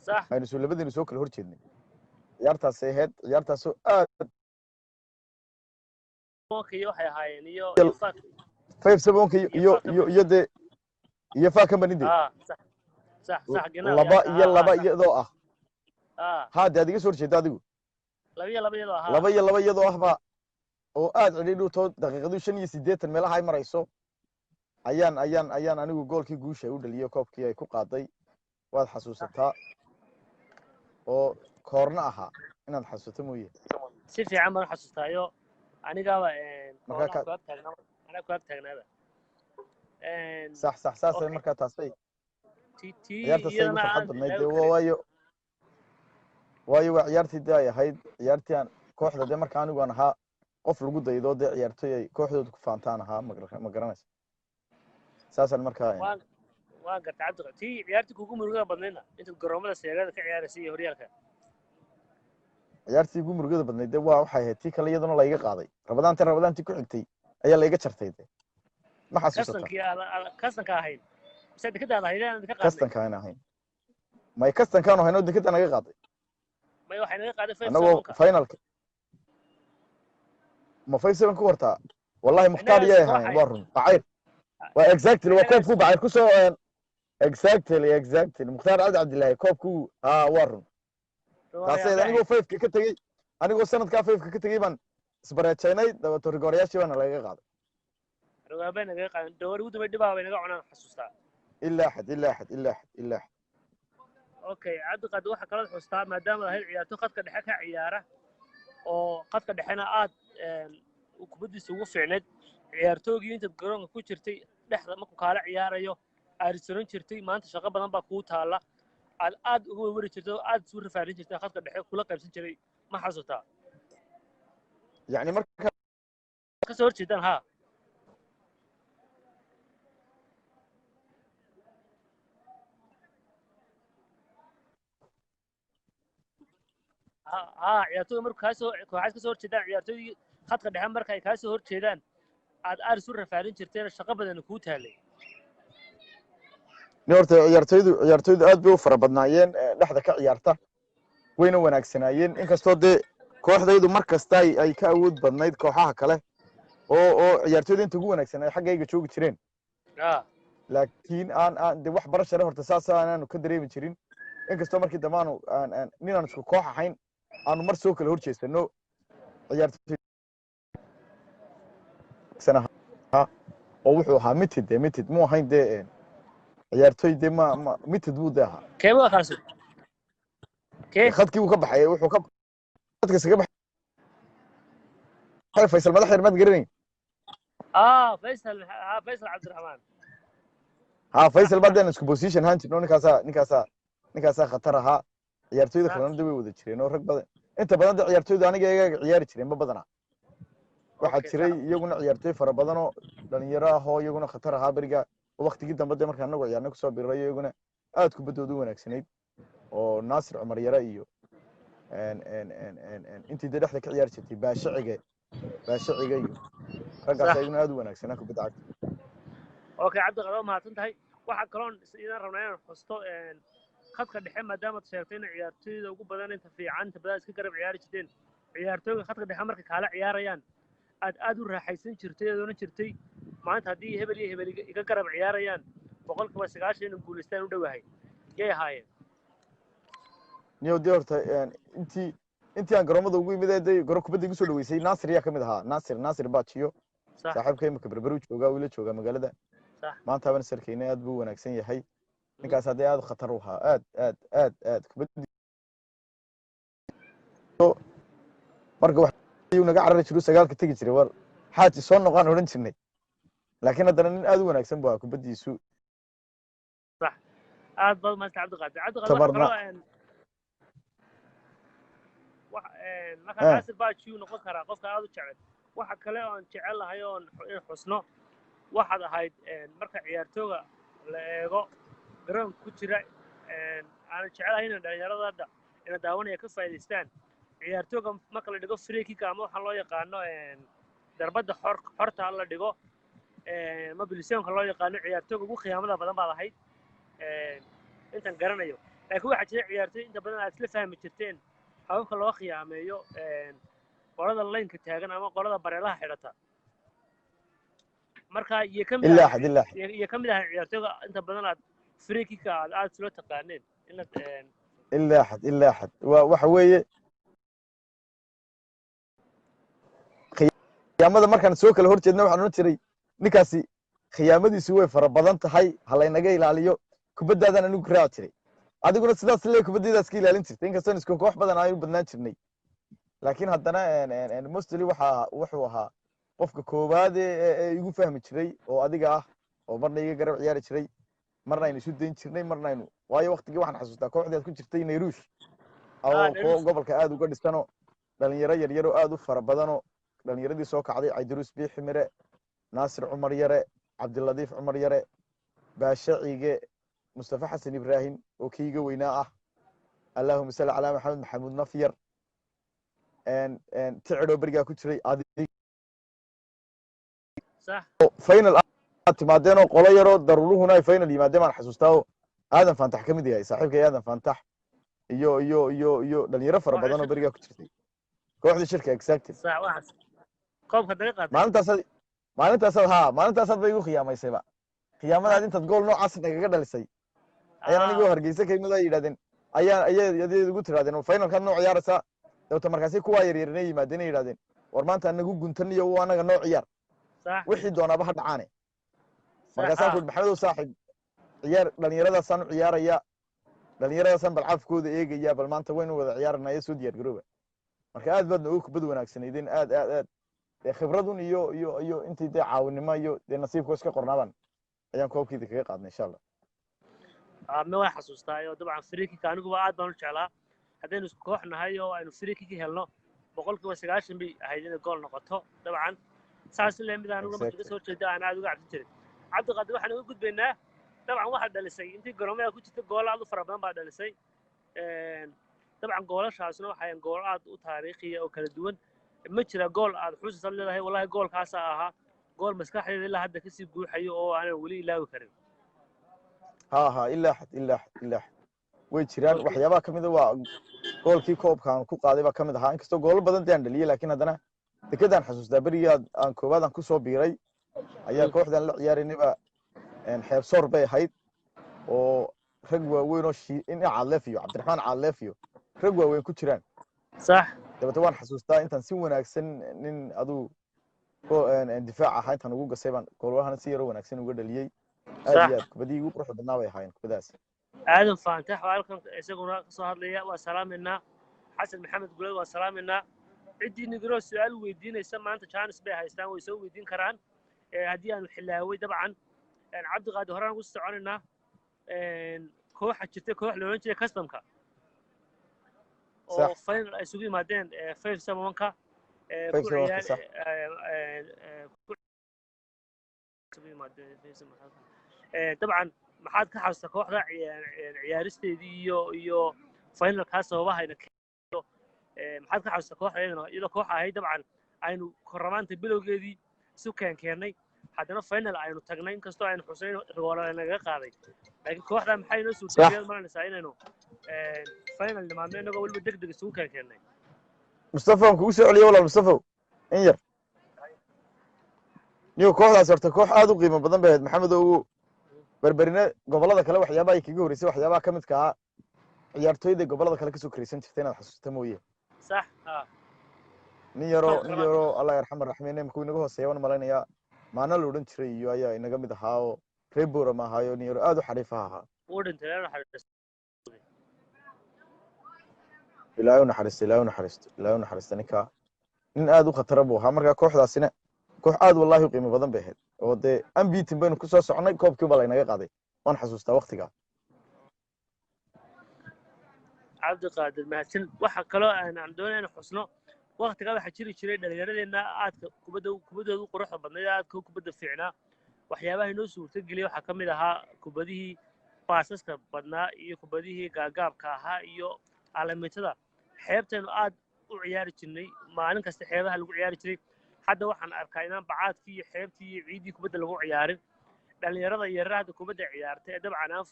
صح aynu soo labadaynu soo kala horjeednay ciyaartaas ay ahayd ciyaartaasoo aad waxay ahaayeen iyo 5-7ka iyo dee iyo faa kambanide صح laba iyadoo ah haa dee ad iga soo horjeeda adigu laba iyo laba iyadoo ah laba iyadoo ah baa oo aad cidhiidh u tood daqiiqadu 85 meelaha ay marayso ayaan anigu goolkii guusha u dhaliyay koobkii ay ku qaaday waad xasuusataa oo koorna ahaa inaad xasuusato mooyee si fiican baan xasuustaayo anigaba markaa koolaha ku ag taagnaaba sax saasay okay markaa taasay tii ciyaartaasay igu iyadana farxad aan badnayd ilaawi dee karin waayo waa ciyaartii dee ay ahayd ciyaartii aan kooxda dee marka anigu aan ahaa qof lagu daydo dee ciyaartoy ay kooxdooda ku faantaan ahaa ma garanaysa saasaan markaa waan gartay cabdi tii ciyaartii kugu murugada badnaydna intaad garoomada seegada ka ciyaaraysay iyo horyaalka ciyaartii ugu murugada badnayd dee waxay ahayd tii kale iyaduna layga qaaday rabadaantii ku xigtay ayaa layga jartay dee ma xasuusata kastanka ahayd mise dekadaad ahayd aan ka qaadnay kastanka aan ahayn may kastankaan ahayn oo dekada naga qaaday may waxay naga qaaday anagoo finalka ma 5-7 ku wartaa wallahi mukhtaar yay ahayn waa run bacayr waa exactly waa koobku bacayr ku soo exactly mukhtaar cabdilaahi koobku waa run taasay anigoo 5 ka tagay anigoo sanadka 5 ka tagay baan isbareejaynay dabato rigoorayaashii baana laga qaaday rigoorabay naga qaaday dawar ugu dambe dhibaa bay naga cunaan xasuustaa ilaa xad okay cabdi waxa kala xustaa maadaama ahayd ciyaarto khadka dhexe ka ciyaara oo khadka dhexena aad kubadiisa ugu fiicneed ciyaartoogii intaad garoonka ku jirtay dhexda markuu kaala ciyaarayo aad risaran jirtay maanta shaqo badan baa kuu taalla aad uga warwari jirtay oo aad isu rafaarin jirtay khadka dhexe kula qaybsan jiray ma xasuutaa yani marka ka soo horjeedaan haa ciyaartooyga markuu kooxaad ka soo horjeedaan ciyaartooygii khadka dhexe marka ay kaa soo horjeedaan aad isu rafaarin jirteen shaqo badan kuu taalay horta ciyaartooydu aad bay u fara badnaayeen dhexda ka ciyaarta wayna wanaagsanaayeen inkastoo dee kooxdaydu mar kasta ay ka awood badnayd kooxaha kale oo ciyaartooyda inta ugu wanaagsan ay xaggayga joogi jireen laakiin aan de wax barashare horta saas aanaanu ka dareemi jirin inkastoo markii dambe ninaan isku koox ahayn aanu mar soo kala horjeesano ciyaartooy oo wuxuu ahaa mitid mu ahayn dee ciyaartooy dee mitid buu de ahaa keema kaasi khadkii buu ka baxay wuxuu khadka iskaga baxay faysal madax yar maad garanayn faysal cabdiraxmaan faysal baadeen isku position ahaan jirno ninkaasaa khatar ahaa ciyaartooyda kalena da way wada jireen oo rag badan inta badan de ciyaartooydu aniga iyaga ciyaari jireen ma badana waxaa jiray iyaguna ciyaartooy fara badan oo dhalinyaro ah oo iyaguna khatar ahaa beriga waktigii dambe de markaa anagu ciyaarna kusoo birayo iyaguna aad kubaddooda u wanaagsanayd oo naasir cumar yare iyo intii de dhexda ka ciyaari jirtay baashiciga iyo raggaas iyaguna aad u wanaagsanaa kubadda cagta okay cabdiqaadir waa mahadsan tahay waxaa kaloon idin rabnaa inaan xusto khadka dhexe maadaamaad sheegtay in ciyaartooyda ugu badan inta fiican inta badan iska garab ciyaari jirteen ciyaartooyga khadka dhexe markay kaala ciyaarayaan aad u raaxaysan jirtay aad oran jirtay maanta haddii hebel iyo hebel iga garab ciyaarayaan 90% inuu guulaystaan u dhowahay yay ahaayeen niyo de horta intii aan garoomada ugu yimid ee garo kubadda igu soo dhaweysay naasir yaa ka mid ahaa naasir baajiyo saaxiibka imika berberu joogaa wiila joogaa magaalada maanta baan sarkayna aad buu wanaagsan yahay ninkaas haddii aad khatar u ahaa aad kubadda marka waxuu naga carari jiru sagaalka tegi jiray war xaaji soo noqon oran jirnay laakiin haddana nin aad u wanaagsan buu ahaa kubaddiisu صح aad baad maanta cabdiqaadir marka naasir baajiyu noqon karaa qofka aad u jecel waxa kale oo aan jecel lahay oo in xusno waxaad ahayd marka ciyaartooga la eego garoon ku jira aan jecelahay in dhalinyarada hadda ina daawanaya ka faa'iideystaan ciyaartooga marka la dhigo free kick ama waxa loo yaqaano darbada xorta la dhigo mobilisationka loo yaqaano ciyaartooga ugu qiyaamada badan baa lahayd intan garanayo laakiin waxa jira ciyaartooy inta badan aad isla fahmi jirteen hababka loo khiyaameeyo qolada laynka taagan ama qolada bareelaha xidhata marka iyo kamid ah ciyaartooyga inta badan aad free kick aad isla taqaaneen ilaa xad waxa weeye khiyaamada markaan soo kala hor jeedna waxaan oran jiray ninkaasi khiyaamadiisu way fara badan tahay ha laynaga ilaaliyo kubaddaadaan anigu raaci jiray adiguna sidaas lee kubaddeedaas ka ilaalin jirtay inkastoo isku koox badan aynu badnaan jirnay laakiin haddana mostly wuxuu ahaa qofka koowaad ee igu fahmi jiray oo adiga ah oo marna iga garab ciyaari jiray marna aynu isu dayn jirnay marna aynu waayo waqtigii waxaan xasuustaa kooxdii aad ku jirtay nayruush oo gobolka aad uga dhisano dhalinyaro yaryaro aad u fara badanoo dhalinyaradii soo kacday cabdiruus biixi mire naasir cumar yare cabdiladiif cumar yare baashe ciige mustafa xasan ibraahim oo kiiga weynaa ah allahuma salli calaa maxamed maxamuud nafyar ticedoo berigaa ku jiray final aad timaadeen oo qolo yaroo daruuruhuna ay final yimaadeen baan xasuustaa oo aadan faantax ka mid yahay saaxiibkay aadan faantax iyo dhalinyaro fara badan oo berigaa ku jirtay kooxda shirka exactly maalintaasaad bay igu khiyaamaysayba khiyaamadaad intaad gool noocaas nagaga dhalisay ayaan anigoo hargeysa ka imid ay yidhahdeen ayay igu tirahdeen finalkaad noo ciyaaraysaa dabta markaasi kuwaa yaryarina yimaadeen ay yidhahdeen war maanta anagu guntaniyo u anaga noo ciyaar wixii doonaaba ha dhacaane markaasaan kuui maxamedow saaxiib ciyaar dhalinyaradaasaan u ciyaaraya dhalinyaradaasaan bal cafkooda eegaya bal maanta waynu wada ciyaaranayo soo diyaar garooba marka aad baadna ugu kubad wanaagsanaydeen aad khibradun iyo intii dee caawinimo iyo dee nasiibkoo iska qornaaban ayaan koobkeeda kaga qaadnay insha allah ma waa xasuustaayo dabcan frikika aniguba aad baan u jeclaa haddaynu isku koox nahay oo aynu frikiki helno 90% bay ahayd inay gool noqoto dabcan saas ilaa mid aanu markii ka soo jeedo aan aad uga cabsi jiray cabdiqaadir waxaan uga gudbaynaa dabcan waxa dhalisay intii garoomada ku jirta gool aad u fara badan baa dhalisay dabcan goolashaasna waxay gool aad u taariikhiya oo kala duwan ma jira gool aad xusuusan leedahay wallahi goolkaas ahaa gool maskaxdeeda ilaa hadda kasii guuxayo oo aanan weli ilaawi karin ilaa xad way jiraan waxyaabaha kamid a waa goolkii koobkaan ku qaaday baa kamid ahaa inkastoo goolo badan dee aan dhaliyey laakiin haddana dekedaan xasuustaa berigii aan koowaadaan kusoo biiray ayaa kooxdan la ciyaaraynayba xeebsoor bay ahayd oo rag waaweyn oo ina caadleef iyo cabdiraxmaan caadleef iyo rag waaweyn ku jiraan sax dabata waan xasuustaa intaan si wanaagsan nin aduu difaac ahaa intaan ugu gasay baan goolahana si yaroo wanaagsan uga dhaliyey aad iyo aad kubadii ugu quruxda badnaa bay ahaayeen kubadaas aadan faantax waa halkan isaguna kasoo hadlaya waa salaamaynaa xasan maxamed gulad waa salaamaynaa ciddii nigiroo su-aal weydiinaysa maanta jaanis bay haystaan way soo weydiin karaan haddii aanu xilaaway dabcan cabdiqaadir horaan ugu soconaynaa kooxa jirtay koox la odhan jiray customka oo final ay isugu yimaadeen fayfsamanka dabcan maxaad ka xasuusta kooxda ciyaaristeedii iyo finalkaa sababahayna maxaad ka xasuusta kooxda iyadoo koox ahayd dabcan aynu koramaanta bilowgeedii isu keennay haddana final aynu tagnay inkastoo aynu xuseyn rigoola nagaga qaaday laakiin kooxda maxay noo suurtageed maranaysaa inaynu final nimaadno inagoo weliba degdeg isugu keennay mustafa aan kugu soo celiyo walaal mustafa in yar niyo kooxdaas horta koox aad u qiimo badan bay ahayd maxamed ogu berberine gobolada kale waxyaabaha ay kaga horeysay waxyaabaha ka midka ah ciyaartooyda gobolada kale kasoo karaysan jirtay inaad xasuusta mooye sax nin yaroo allah yarxam raxmiin imkuu inaga hooseeya waan malaynayaa maana la odhan jiray iyo ayaa inaga mid ahaa oo reer boora ma ahaayo nin yaro aad u xariifaha ahaa ilaahay u naxariisto ninkaa nin aad u khatara buu ahaa markaa kooxdaasina koox aad wallahi u qiimo badan bay ahayd oo dee ambitin baynu kusoo soconay koobkii baa laynaga qaaday waan xasuustaa waktigaa cabdiqaadir mahadsan waxa kaloo aan doonayna xusno waktigaa waxaa jiri jiray dhallinyaradeenna aadka kubaddooda u quruxda badnayd aadka u kubadda fiicnaa waxyaabaha inoo suurtageliya waxaa ka mid ahaa kubadihii baasaska badnaa iyo kubadihii gaagaabka ahaa iyo aalamiitada xeebtaynu aad u ciyaari jirnay maalin kasta xeebaha lagu ciyaari jiray hadda waxaan arkaa inaan bacaadkii iyo xeebtii iyo ciiddii kubadda lagu ciyaarin dhallinyarada yarar hadda kubadda ciyaartay ee dabcan aan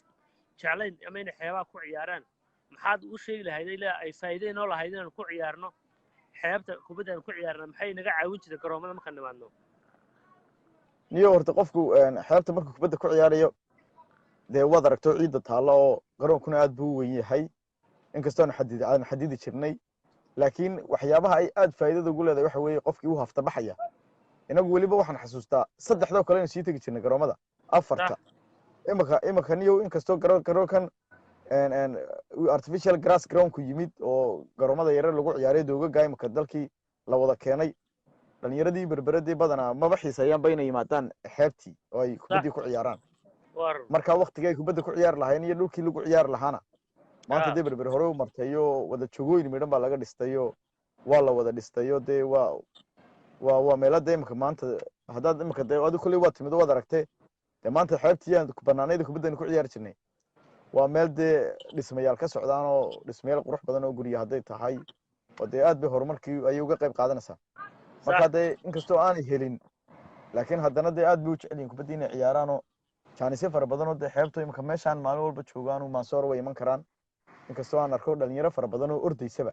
jeclayn ama inay xeebaha ku ciyaaraan maxaad u sheegi lahayd ilaa ay faa'iido inoo lahayd inaan ku ciyaarno xeebta kubadda aan ku ciyaarna maxay naga caawin jirtay garoomada markaan nimaadno niyo horta qofku xeebta markuu kubadda ku ciyaarayo dee waad aragto ciidda taalla oo garoonkuna aad buu u weyn yahay inkastoo aan xadidi jirnay laakiin waxyaabaha ay aad faa'iidada ugu leedahay waxa weeye qofkii u hafta baxaya inagu weliba waxaan xasuustaa saddexdoo kale inaan sii tegi jirnay garoomada afarta imaka niyow inkastoo garoonkan artificial grass groundku yimid oo garoomada yarar lagu ciyaaray doogaga imaka dalkii la wada keenay dhalinyaradii berberadii badanaa maba xiiseeyaanba inay yimaadaan xeebtii oo ay kubaddii ku ciyaaraan marka waktigii ay kubadda ku ciyaari lahayn iyo dhulkii lagu ciyaari lahaana maanta dee berber hore u martayo wada jogooyin midhan baa laga dhistayo waa la wada dhistayo dee waa meelada imika maanta haddaad imika dee adi kolley waa timid waad aragtee dee maanta xeebtii aan banaanayda kubaddani ku ciyaari jirnay waa meel dee dhismayaal ka socdaan oo dhismayaal qurux badan oo gurya hadday tahay oo dee aad bay horumarkii ayay uga qayb qaadanaysaa marka dee inkastoo aanay helin laakiin haddana dee aad bay u jecel yihin kubaddii inay ciyaaraanoo jaanisyo fara badan oo dee xeebto imika meeshaan maalin walba joogaan mansoor way iman karaan inkastoo aan arko dhalinyaro fara badan oo ordaysaba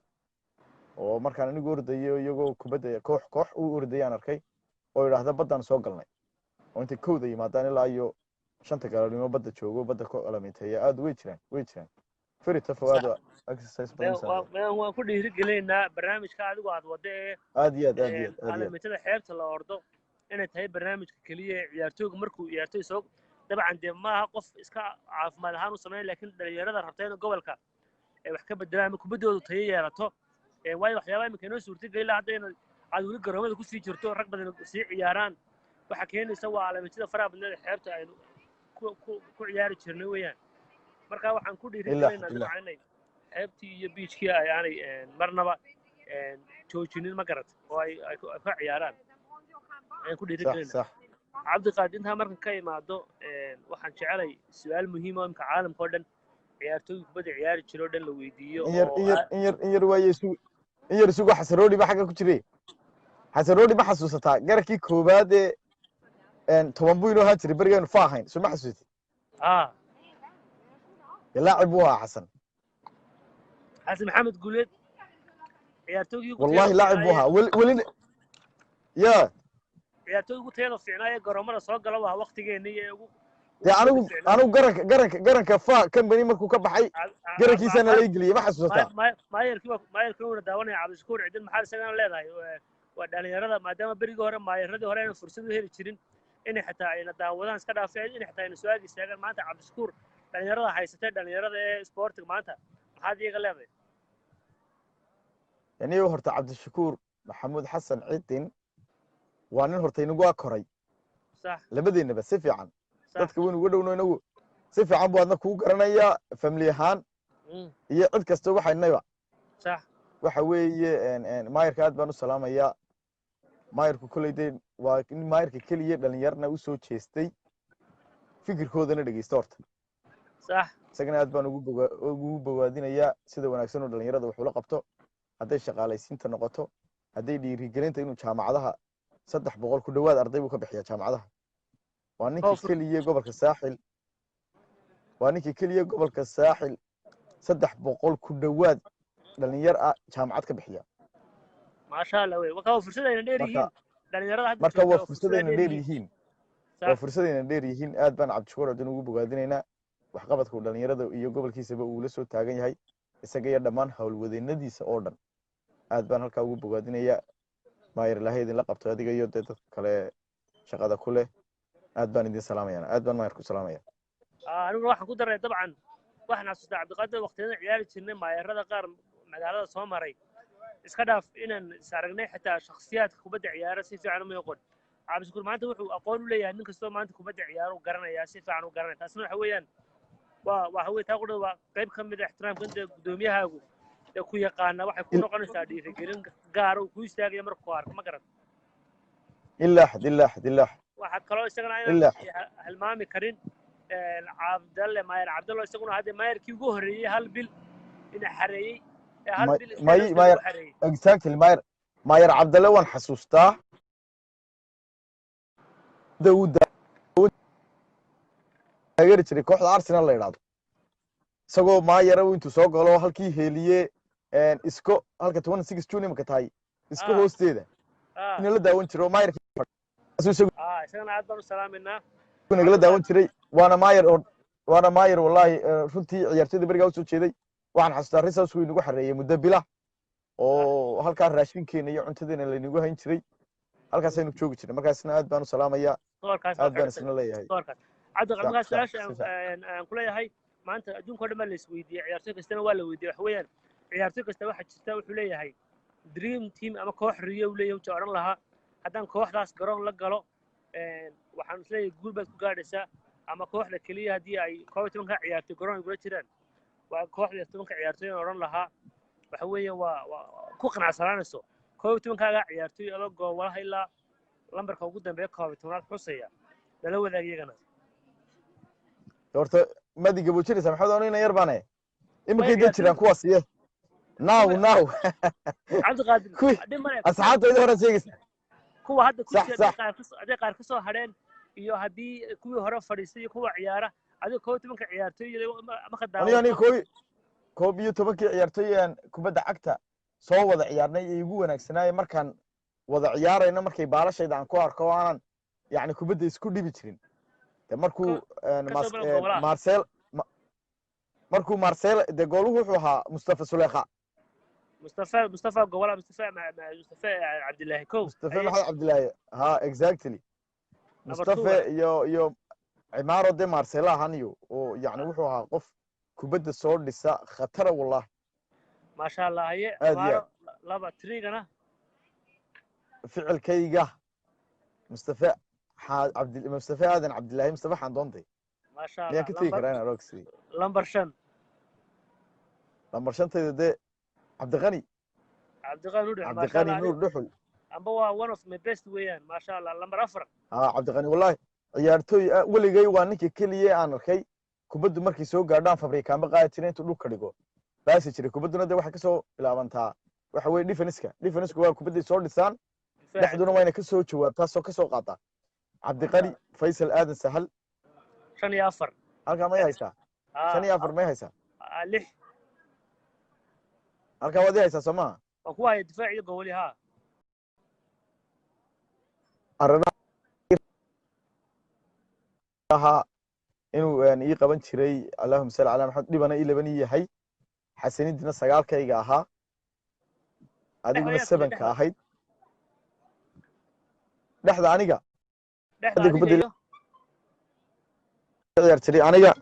oo markaan anigu ordayo iyagoo kubadda koox u ordayaan arkay oo idhaahda baddaan soo galnay oo intay kowda yimaadaan ilaa iyo 5 galabnimo badda joogo badda ku alaminteeya aad way jiraan very tough aad exercise badan waan ku dhiirigelinaynaa barnaamijka adigu aad wada ee aad alamintada xeebta la ordo inay tahay barnaamijka kaliya ee ciyaartooyga markuu ciyaartooy soo dabcan dee maaha qof iska caafimaad ahaan u sameeya laakiin dhalinyarada rabta in gobolka ay wax ka bedelaan ama kubaddoodu tayo yeelato waayo waxyaabaha iminka inoo suurtagelila haddayna aad weli garoomada kusii jirto rag badan sii ciyaaraan waxa keenaysa waa alamintada faraha badneed ee xeebta aynu ku ciyaari jirnay weeyaan marka waxaan ku dhiirigelinaynaa dabcan inay xeebtii iyo biijkii aanay marnaba joojinin ma garata oo ay ka ciyaaraan ayaan ku dhiirigelinaynaa cabdiqaadir intaa markan ka imaado waxaan jecelay su-aal muhiim oo imka caalamka oo dhan ciyaartooyga kubadda ciyaari jira oo dhan la weydiiyo in yar waaye in yar isugu xasaroodhi ba xagga ku jiray xasaroodhi ma xasuusataa garabkii koowaad ee 10 builo ha jiray barigeenu fa ahayn soo ma xasuusatay laacib buu ahaa xasan maxamed guuleed ciyaartooygii wallahi laacib buu ahaa weli ya ciyaartooygu ugu tayada fiicnaa ee garoomada soo gala waa waqtigeennii ee ugu dee anigu garanka fa company markuu ka baxay garankiisana la geliyay ma xasuusataa maayarkii uuna daawanaya cabdishakuur cidin maxaad isagana leedahay waa dhalinyarada maadaama berigii hore maayaradii hore ayna fursad u heli jirin inay xitaa ayna daawadaan iska dhaafeen inay xitaa ayna su-aal istaagaan maanta cabdishakuur dhalinyarada haysatee dhalinyarada ee sportiga maanta maxaad iyaga leedahay yani horta cabdishakuur maxamuud xasan cidin waa nin horta inagu koray labadeennaba si fiican dadka waynu uga dhowno inagu si fiican buu adna kuu garanayaa family ahaan iyo cid kasta waxaynayba waxa weeye maayarka aad baan u salaamayaa maayarku kolley dee waa in maayarka keliya dhalinyarna u soo jeestay fikirkoodana dhegeysta horta isagana aad baan ugu bogaadinayaa sida wanaagsan oo dhalinyarada wax ula qabto hadday shaqaalaysiinta noqoto hadday dhiirigelinta inuu jaamacadaha 300 ku dhawaad arday buu ka bixiyaa jaamacadaha waa ninkii keliya gobolka saaxil 300 ku dhawaad dhalinyar ah jaamacad ka bixiya maasha Allah way waxa fursadayna dheer yihiin dhalinyarada hadda marka waa fursadayna dheer yihiin aad baan cabdishakuur adan ugu bogaadinaynaa waxqabadka dhalinyarada iyo gobolkiisaba uu la soo taagan yahay isaga iyo dhammaan hawlwadeennadiisa oo dhan aad baan halkaa ugu bogaadinayaa maayar ilaahay idin la qabto adiga iyo dad kale shaqada ku leh aad baan idin salaamayaa aad baan maayarku salaamayaa aniguna waxaan ku daray dabcan waxaan xasuustaa cabdiqaadir waqtiyada ciyaari jirnay maayarada qaar magaalada soo maray iska dhaaf inaan saragnay xitaa shakhsiyaadka kubadda ciyaara si fiican uma yaqoon cabdishakuur maanta wuxuu aqoon u leeyahay nin kastoo maanta kubadda ciyaaro garanayaa si fiican u garanaya taasna waxa weeyaan waxa weeye taa qudhada waa qayb ka mid ah ixtiraamka inta guddoomiyahaagu ee ku yaqaana waxay ku noqonaysaa dhiirigelin gaar uu ku istaagaya markuu arko ma garan ilaa waxa kaloo isagana inaan halmaami karin cabdalle maayar cabdallo isaguna hadda maayarkii ugu horreeyey hal bil ina xareeyey exactly maayar cabdalle waan xasuustaa taageeri jiray kooxda Arsenal la yiraahdo isagoo maayara intuu soo galo halkii heeliye isko halka 26 June imka tahay isko hoosteeda in la daawan jiro maayarkii isagana aad baan u salaaminaa nagala daawan jiray waana maayar wallahi runtii ciyaartoyda bariga u soo jeeday waxaan xasuustaa risaas uu inagu xareeyay muddo bila oo halka raashinkeena iyo cuntadeena la inagu hayn jiray halkaasaynu joogi jirnay markaasna aad baan u salaamayaa صوركاس aad baan isna leeyahay صوركاس عبد sax القادر sax سؤال si fiican aan kula yahay maanta adduunka oo dhan baa la isweydiiyey ciyaartoy kastana waa la weydiiyey wax weeyaan ciyaartoy kasta waxa jirta wuxuu leeyahay dream team ama koox riyo uu leeyahay wuxuu odhan lahaa haddaan kooxdaas garoon la galo waxaan isleeyahay guul baad ku gaadhaysaa ama kooxda keliya haddii ay koob iyo tobanka ciyaartoy garoon ay kula jiraan waa kooxda tobanka ciyaartoy aan odhan lahaa waxa weeye waa ku qanacsanaanayso koob iyo tobankaaga ciyaartoy adoo goobalaha ilaa lambarka ugu dambeeya koob iyo tobnaad xusaya lala wadaag iyagana horta madi gaboojinaysa maxamed oonina yar baane iminkay dad jiraan kuwaas iyo now cabdiqaadir kuwii dhimane asxaabtayda hore sheegaysa kuwa hadda ku sax jira sax hadday qaar ka soo hadheen iyo haddii kuwii hore fadhiistay iyo kuwa ciyaara adiga koob iyo tobanka ciyaartooy marka aniga koob iyo tobankii ciyaartooy aan kubadda cagta soo wada ciyaarnay ee igu wanaagsanaaye markaan wada ciyaarayno markay baalashayda aan ku arko aanan yani kubadda isku dhibi jirin de markuu marcel markuu marcel de gooluhu wuxuu ahaa mustafa sulekha mustafa gobola mustafa cabdilaahi kow mustafa maxamed cabdilaahi ha exactly mustafa iyo cimaaro de marcel ahaniyo oo yani wuxuu ahaa qof kubadda soo dhisa khatara wallahi maasha allah haye aad iyo aad laba trigana ficilkayga mustafa aadan cabdilaahi mustafa xandoontay maasha allah miyaan ka tegi karaa inaan ogsi lambar 5 lambar 5tayda de cabdiqani nuur dhuxul amba waa one of my best weeyaan maasha allah lambar 4 cabdiqani wallahi ciyaartooy weligay waa ninka keliya aan arkay kubaddu markay soo gaadhaan fabriikaanba qaadi jiray intuu dhulka dhigo baasi jiray kubadduna de waxay kasoo bilaabantaa waxa weye defensku waa kubadday soo dhisaan dhexduna wayna kasoo jawaabtaa kasoo qaataa cabdiqani faysal aadan sahal 5 halkaa may haysaa 5 may haysaa 6 halkaa waad haysaa soo maha waa ku haya difaac iyo gooli haa ahaa inuu ii qaban jiray allahuma salli calaa maxamed dhibana ii labani yahay xasanidina 9kayga ahaa adiguna 7ka ahayd dhexda aniga ciyaar jiray aniga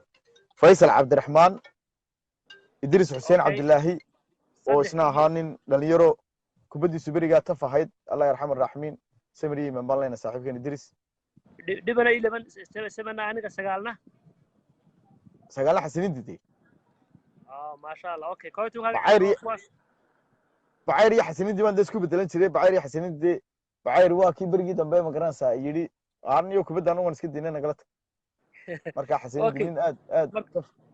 faysal cabdiraxmaan idris xuseen cabdilaahi oo isna ahaa nin dhalinyaro kubaddiisu berigaa taf ahayd allah yarxam arraximiin samiriye iman baan leyna saaxiibkeen idris dhibana 11 aniga 9 xasanidide maasha allah okay bacayr iyo xasanidii baan de isku bedelan jiray bacayr iyo xasanidide bacayr waa kii berigii dambe ma garanaysaa yidhi aniyo kubaddan ugan iska dinay nagala tag marka xasanidii nin aad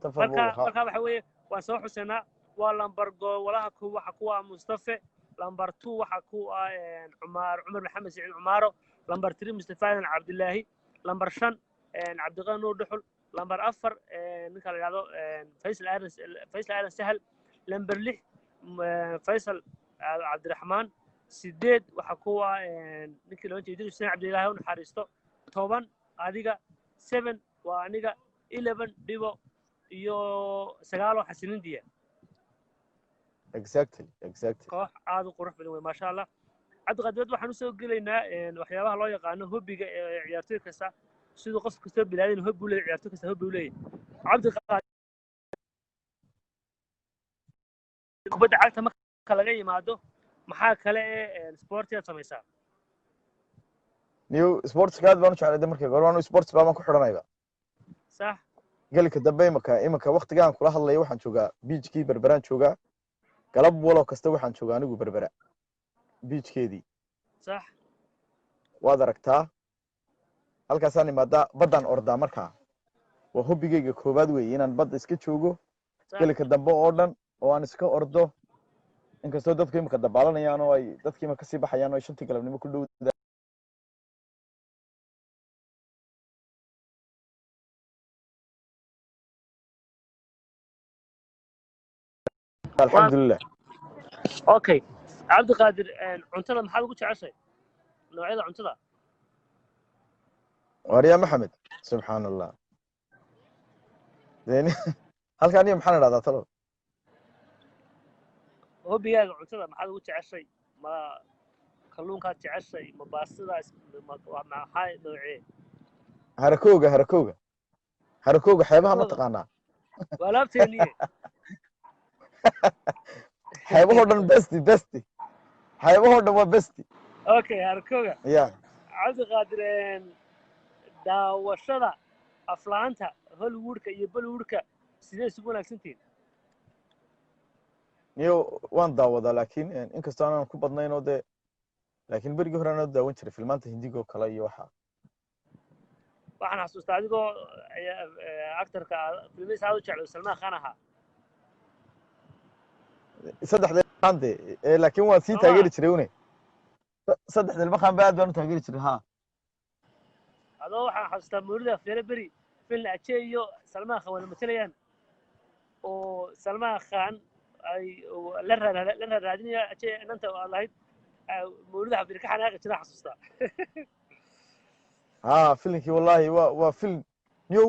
tafar marka waxa weeye waan soo xuseynaa waa lambar goolaha waxa ku ah mustafa lambar 2 waxa ku ah cumar maxamed saciid cumaaro lambar 3 mustafa aadan cabdilaahi lambar 5 cabdiqani nuur dhuxul lambar 4 ninka la yiraahdo faysal aadan sahal lambar 6 faysal cabdiraxmaan 8 waxa ku ah ninkii loo jeeday Hussein Cabdilaahi oo naxariisto 10 adiga 7 waa aniga 11 dhibo iyo 9 xasanindiya exactly koox aad u qurux badan way maasha allah cabdiqaadir waxaan u soo gelaynaa waxyaabaha loo yaqaano hobbiga ee ciyaartoy kasta sidoo qof kasta bilaadin hobbi u leeyahay ciyaartoy kasta hobbi u leeyahay cabdiqaadir kubadda cagta marka laga yimaado maxaa kale ee sportiga samaysaa new sportska aad baan u jeclay markii hore waan sports baan ku xidhanayba sax galka dambe imaka waqtigaan kula hadlayo waxaan joogaa beachkii berberaan joogaa galab walo kasta waxaan joogaa anigu berbera beachkeedii sax waad aragtaa halkaasaan imaadaa baddaan ordaa markaa waa hobbigayga koowaad weeye inaan badda iska joogo galka dambe oo dhan oo aan iska ordo inkastoo dadku imika dabaalanayaan oo ay dadkii imika kasii baxayaan oo ay 5 galabnimo ku dhow alxamdulilah okay cabdiqaadir cuntada maxaad ugu jeceshay noocyada cuntada wariya maxamed subxaan allah halkaan iyo maxaan idhahdaa talo hobbigaaga cuntada maxaad ugu jeceshay ma kalluunkaad jeceshay ma baastadaas maxaa noocee harakooga xeebaha ma taqaanaa waa laabteeniye xeebahoo dhan besti xeebahoo dhan waa besti okay harakooga ya cabdiqaadir daawashada aflaanta hollywoodka iyo bollywoodka sidee isugu wanaagsantihiin niyo waan daawadaa laakiin inkastoo aanan ku badnayn oo dee laakiin berigii hore aanan daawan jiray filmaanta hindigoo kale iyo waxaan xasuustaa adigoo actorka filmaysa aad u jeclo salmaan khan ahaa saddexdeelmaqaande laakiin waan sii taageeri jiray une saddexdeelmaqaan ba aad baan u taageeri jiray ha adoo waxaan xasuustaa mawlida feere beri film aje iyo salmaan khan wada matalayaan oo salmaan khan ay la raadinaya aje inanta aad lahayd mawlida xafir ka xanaaqi jira xasuustaa ha filimkii wallahi waa film new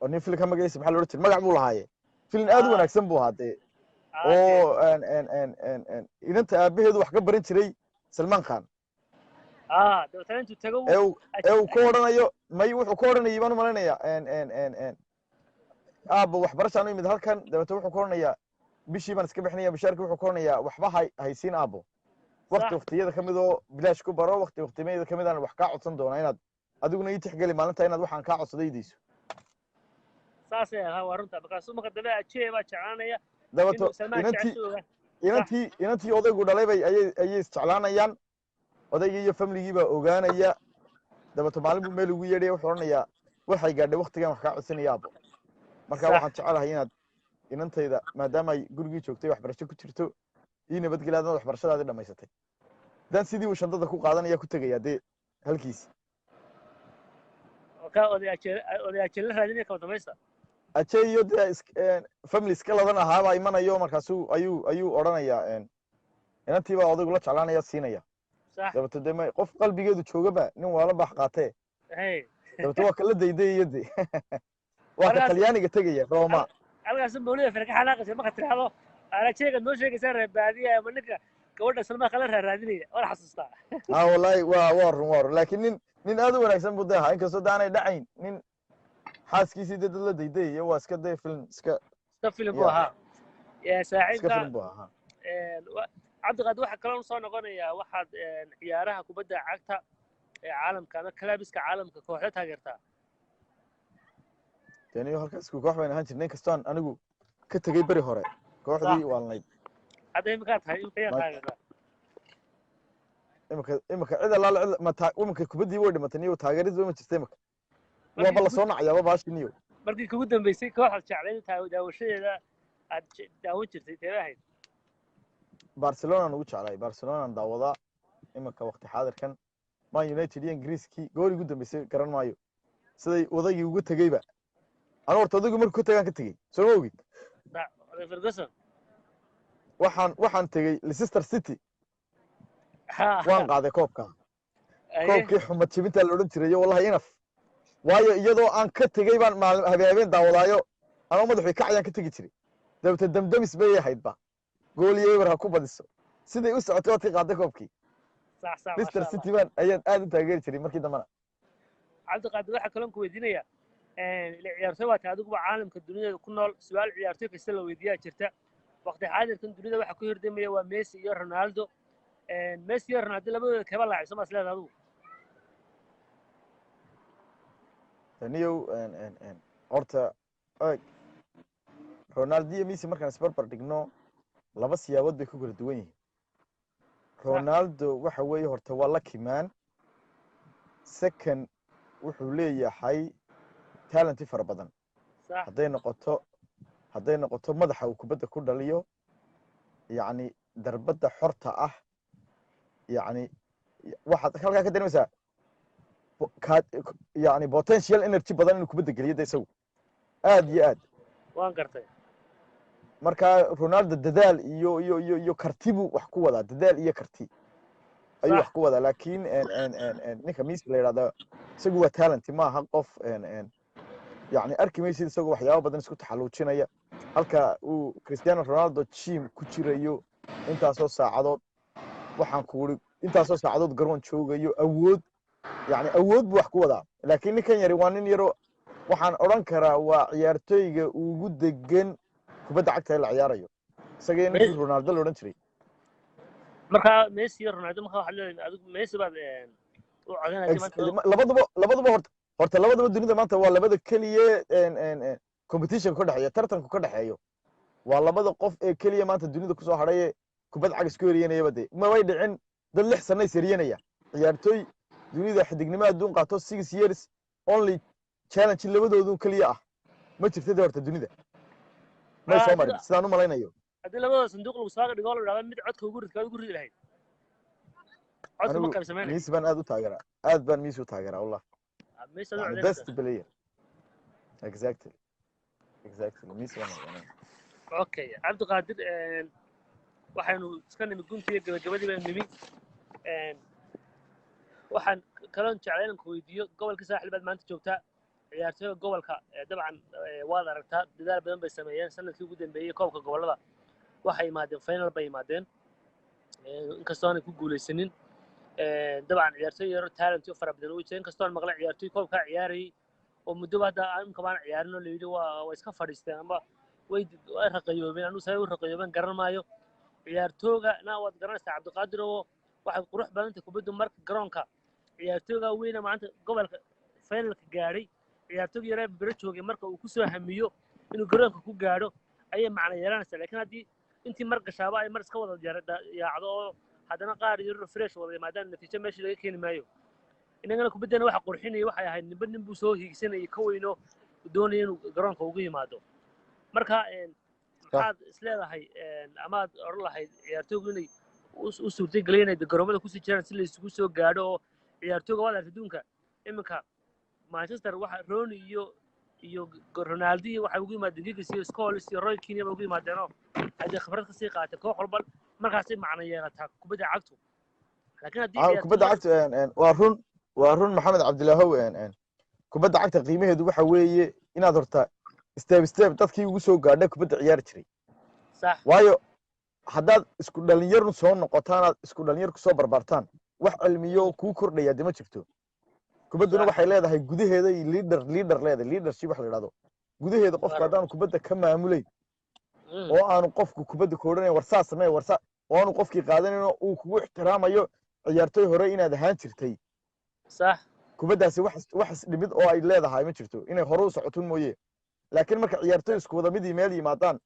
oo nin filmka magaciisa maxaa loohan jiray magac buu lahaaye film aad u wanaagsan buu ahaa dee oo inanta aabaheedu wax ka baran jiray salmaan khan dabeetana intuu tago ee uu ka odhanayo may wuxuu ka odhanayay baan u malaynayaa aabba waxbarashaan u yimid halkan dabeetana wuxuu ka odhanayaa bishii baan iska bixinaya bashaarkii wuxuu ka odhanayaa waxba haysiin aabbo waqtiyada ka mid oo bilaash ku baro waqtiyadeeda ka mid aan wax kaa codsan doonaa inaad adiguna ii tixgeli maalinta inaad waxaan kaa codsaday idayso saasay ahaa waa runta markaasuu marka dambe ajee baa jeclaanaya dabeeto inantii odaygu dhalay bay ayay isjeclaanayaan odaygii iyo famligii baa ogaanaya dabeeto maalin buu meel ugu yeedhaya wuxuu odhanayaa waxay gaadhay waqtigan wax kaa codsanaya aabbo marka waxaan jecelahay inaad inantayda maadaama ay gurigii joogtay waxbarasho ku jirto ii nabadgeli adna waxbarashadaadii dhammaysatay haddaan sidii uu shandada ku qaadanaya ku tegaya dee halkiisi odayaajela raadinaya kaba damaysta aje iyo dee family iska ladan ahaabaa imanayo markaasuu ayuu odhanayaa inantii baa odaygu la jeclaanaya siinaya dabeeto dee qof qalbigeedu joogaba nin waala baax qaatee dabeeto waa kala daydayayo de waa ka talyaaniga tegaya roma halkaas mawlida fere ka xanaaqaysa marka tiraahdo arajeega noo sheegaysaa reebaadiya ama ninka gabadha salmaan kala raadinaya waan xasuustaa wallahi waa run laakiin nin aad u wanaagsan buu de ahaa inkastoo de aanay dhacayn nin xaaskiisii dee dad la daydayaya waa iska dee film iska film buu ahaa saaxiibka film buu ahaa cabdiqaadir waxaa kaloo soo noqonayaa waxaad ciyaaraha kubadda cagta ee caalamka ama kalaabiska caalamka kooxda taageertaa deniyo halkaas koox bayn ahaan jirnay inkastoo anigu ka tegey beri hore kooxdii waalnayd hadda imika tahay imika yaa taageertaa imika cid allaale imika kubaddii way dhimatay niyo taageeridii ma jirta imika waaba lasoo nacayaaba baashi niyo markii kugu dambeysay kooxaad jeclayd daawashadeeda aad daawan jirtay teeda ahayd barcelonaan ugu jeclay barcelonaan daawadaa imika waqti xaadirkan man united iyo ingiriiskii goolii ugu dambeysay garan maayo siday odaygii ugu tegeyba anu horta odaygu markuu ka tagaan ka tegey soo ma ogid ferguson waxaan tegey leicester city waan qaaday koobka koobkii xumad jibintaa la odhan jiray wallahi inaf waayo iyadoo aan ka tegey baan habeen daawadaayo anoo madaxii kacayaan ka tegi jiray dabeete damdamis bay ahaydba gooliyo eber ha ku badiso siday u socotay waad ka qaaday koobkii leicester city baan ayaan aad u taageeri jiray markii dambana cabdiqaadir waxaa kaloon ku weydiinaya ciyaartoy waa tahay adiguba caalamka duniyada ku nool su-aal ciyaartoy kasta la weydiiyaa jirta waqti xaadirkan dunida waxa ku hirdamaya waa messi iyo ronaldo messi iyo ronaldo labadooda kaba laacayso maas leeda adigu taniyow horta ronaldo iyo messi markaan isbarbar dhigno laba siyaabood bay ku kala duwan yihiin ronaldo waxa weeye horta waa lucky man second wuxuu leeyahay talenti fara badan hadday noqoto madaxa uu kubadda ku dhaliyo yacni darbadda xorta ah yacni waxaad halkaa ka dareemaysaa yani potential energy badan inuu kubadda geliyo de isagu aad iyo aad waan gartay marka ronaldo dadaal iyo karti buu wax ku wadaa dadaal iyo karti ayuu wax ku wadaa laakiin ninka messi la yidhahda isagu waa talenti maaha qof yani arki maysid isagoo waxyaaba badan isku taxalluujinaya halka uu cristiano ronaldo jim ku jirayo intaasoo saacadood waxaan ku uri intaasoo saacadood garoon joogayo awood yani awood buu wax ku wadaa laakiin ninkan yari waa nin yaro waxaan odhan karaa waa ciyaartooyga ugu degan kubadda cagta ee la ciyaarayo isagii ninkii Ronaldo la odhan jiray marka Messi iyo Ronaldo marka waxa leeyahay adigu Messi baad u codanayay maanta horta labaduba dunida maanta waa labada kaliya competition ka dhaxeeya tartanku ka dhaxeeyo waa labada qof ee kaliya maanta dunida ku soo haray kubad cag isku yeeranaya bade ma way dhicin dad 6 sano isriyanaya ciyaartooy dunida xidignimo adduun qaato 6 years only challenge labadoodu kaliya ah ma jirtay horta dunida ma soo marin sidaan u malaynayo hadii labada sanduuq lagu soo dhigo la dhaado mid codka ugu ridi lahayd codka ma kala sameeyay Messi baan aad baan Messi u taageeraa wallah Messi waa best player exactly Messi waa okay Abdu Qadir waxaanu iska nimi guntiga gabagabadii baan nimi waxaan kaloon jeclaan ku weydiiyo gobolka saaxil baad maanta joogtaa ciyaartooyda gobolka dabcan waad aragtaa dadaal badan bay sameeyeen sanadkii ugu dambeeyay koobka gobolada waxay yimaadeen final bay yimaadeen inkastoo aanay ku guuleysanin dabcan ciyaartooy yaro talent oo fara badan oo jireen inkastoo aan maqlay ciyaartooy koobka ciyaarayay oo muddo hadda aan kabaan ciyaarin oo la yidhi waa iska fadhiisteen ama way raqayoobeen anu say u raqayoobeen garan maayo ciyaartooyga waad garanaysaa Cabdiqaadir oo waxay qurux badan tahay kubaddu marka garoonka ciyaartooyga weyn maanta gobolka finalka gaaray ciyaartooyga yare biro joogay marka uu ku soo hamiyo inuu garoonka ku gaadho ayay macna yeelanaysaa laakiin haddii intii mar gashaaba ay mar iska wada yaacdo oo haddana qaar yaro fresh wada yimaadaan natiijo meeshii laga keeni maayo inagana kubaddana waxa qurxinaya waxay ahayd nin buu soo hiigsanayay ka weyno doonaya inuu garoonka ugu yimaado marka maxaad isleedahay amaad oran lahayd ciyaartooygu inay u suurtageliyeen inay garoomada kusii jiraan si la isugu soo gaadho oo ciyaartooyga wada adduunka iminka Manchester waxa Rooney iyo Ronaldo waxa ugu yimaadeen Giggs iyo Scholes iyo Roy Keane ugu yimaadeen oo ay khibrad ka sii qaatay koox walba markaas ay macna yeelataa kubadda cagtu laakiin haddii kubadda cagtu waa run Maxamed Cabdilaahow kubadda cagta qiimaheedu waxa weeye inaad horta step dadkii ugu soo gaadhay kubadda ciyaar jiray sax waayo haddaad isku dhalinyar soo noqotaan isku dhalinyar ku soo barbartaan wax cilmiyo ku kordhaya dima jirto kubadduna waxay leedahay gudaheeda leader leedahay leadership wax la yiraahdo gudaheeda qofka hadaan kubadda ka maamulay oo aanu qofku kubadda koodhanay warsaa samee warsaa oo aanu qofkii qaadanayno uu kugu ixtiraamayo ciyaartooy hore inaad ahaan jirtay sax kubaddaasi wax dhimid oo ay leedahay ma jirto inay hore u socoto mooyee laakiin marka ciyaartooy isku wada mid meel yimaadaan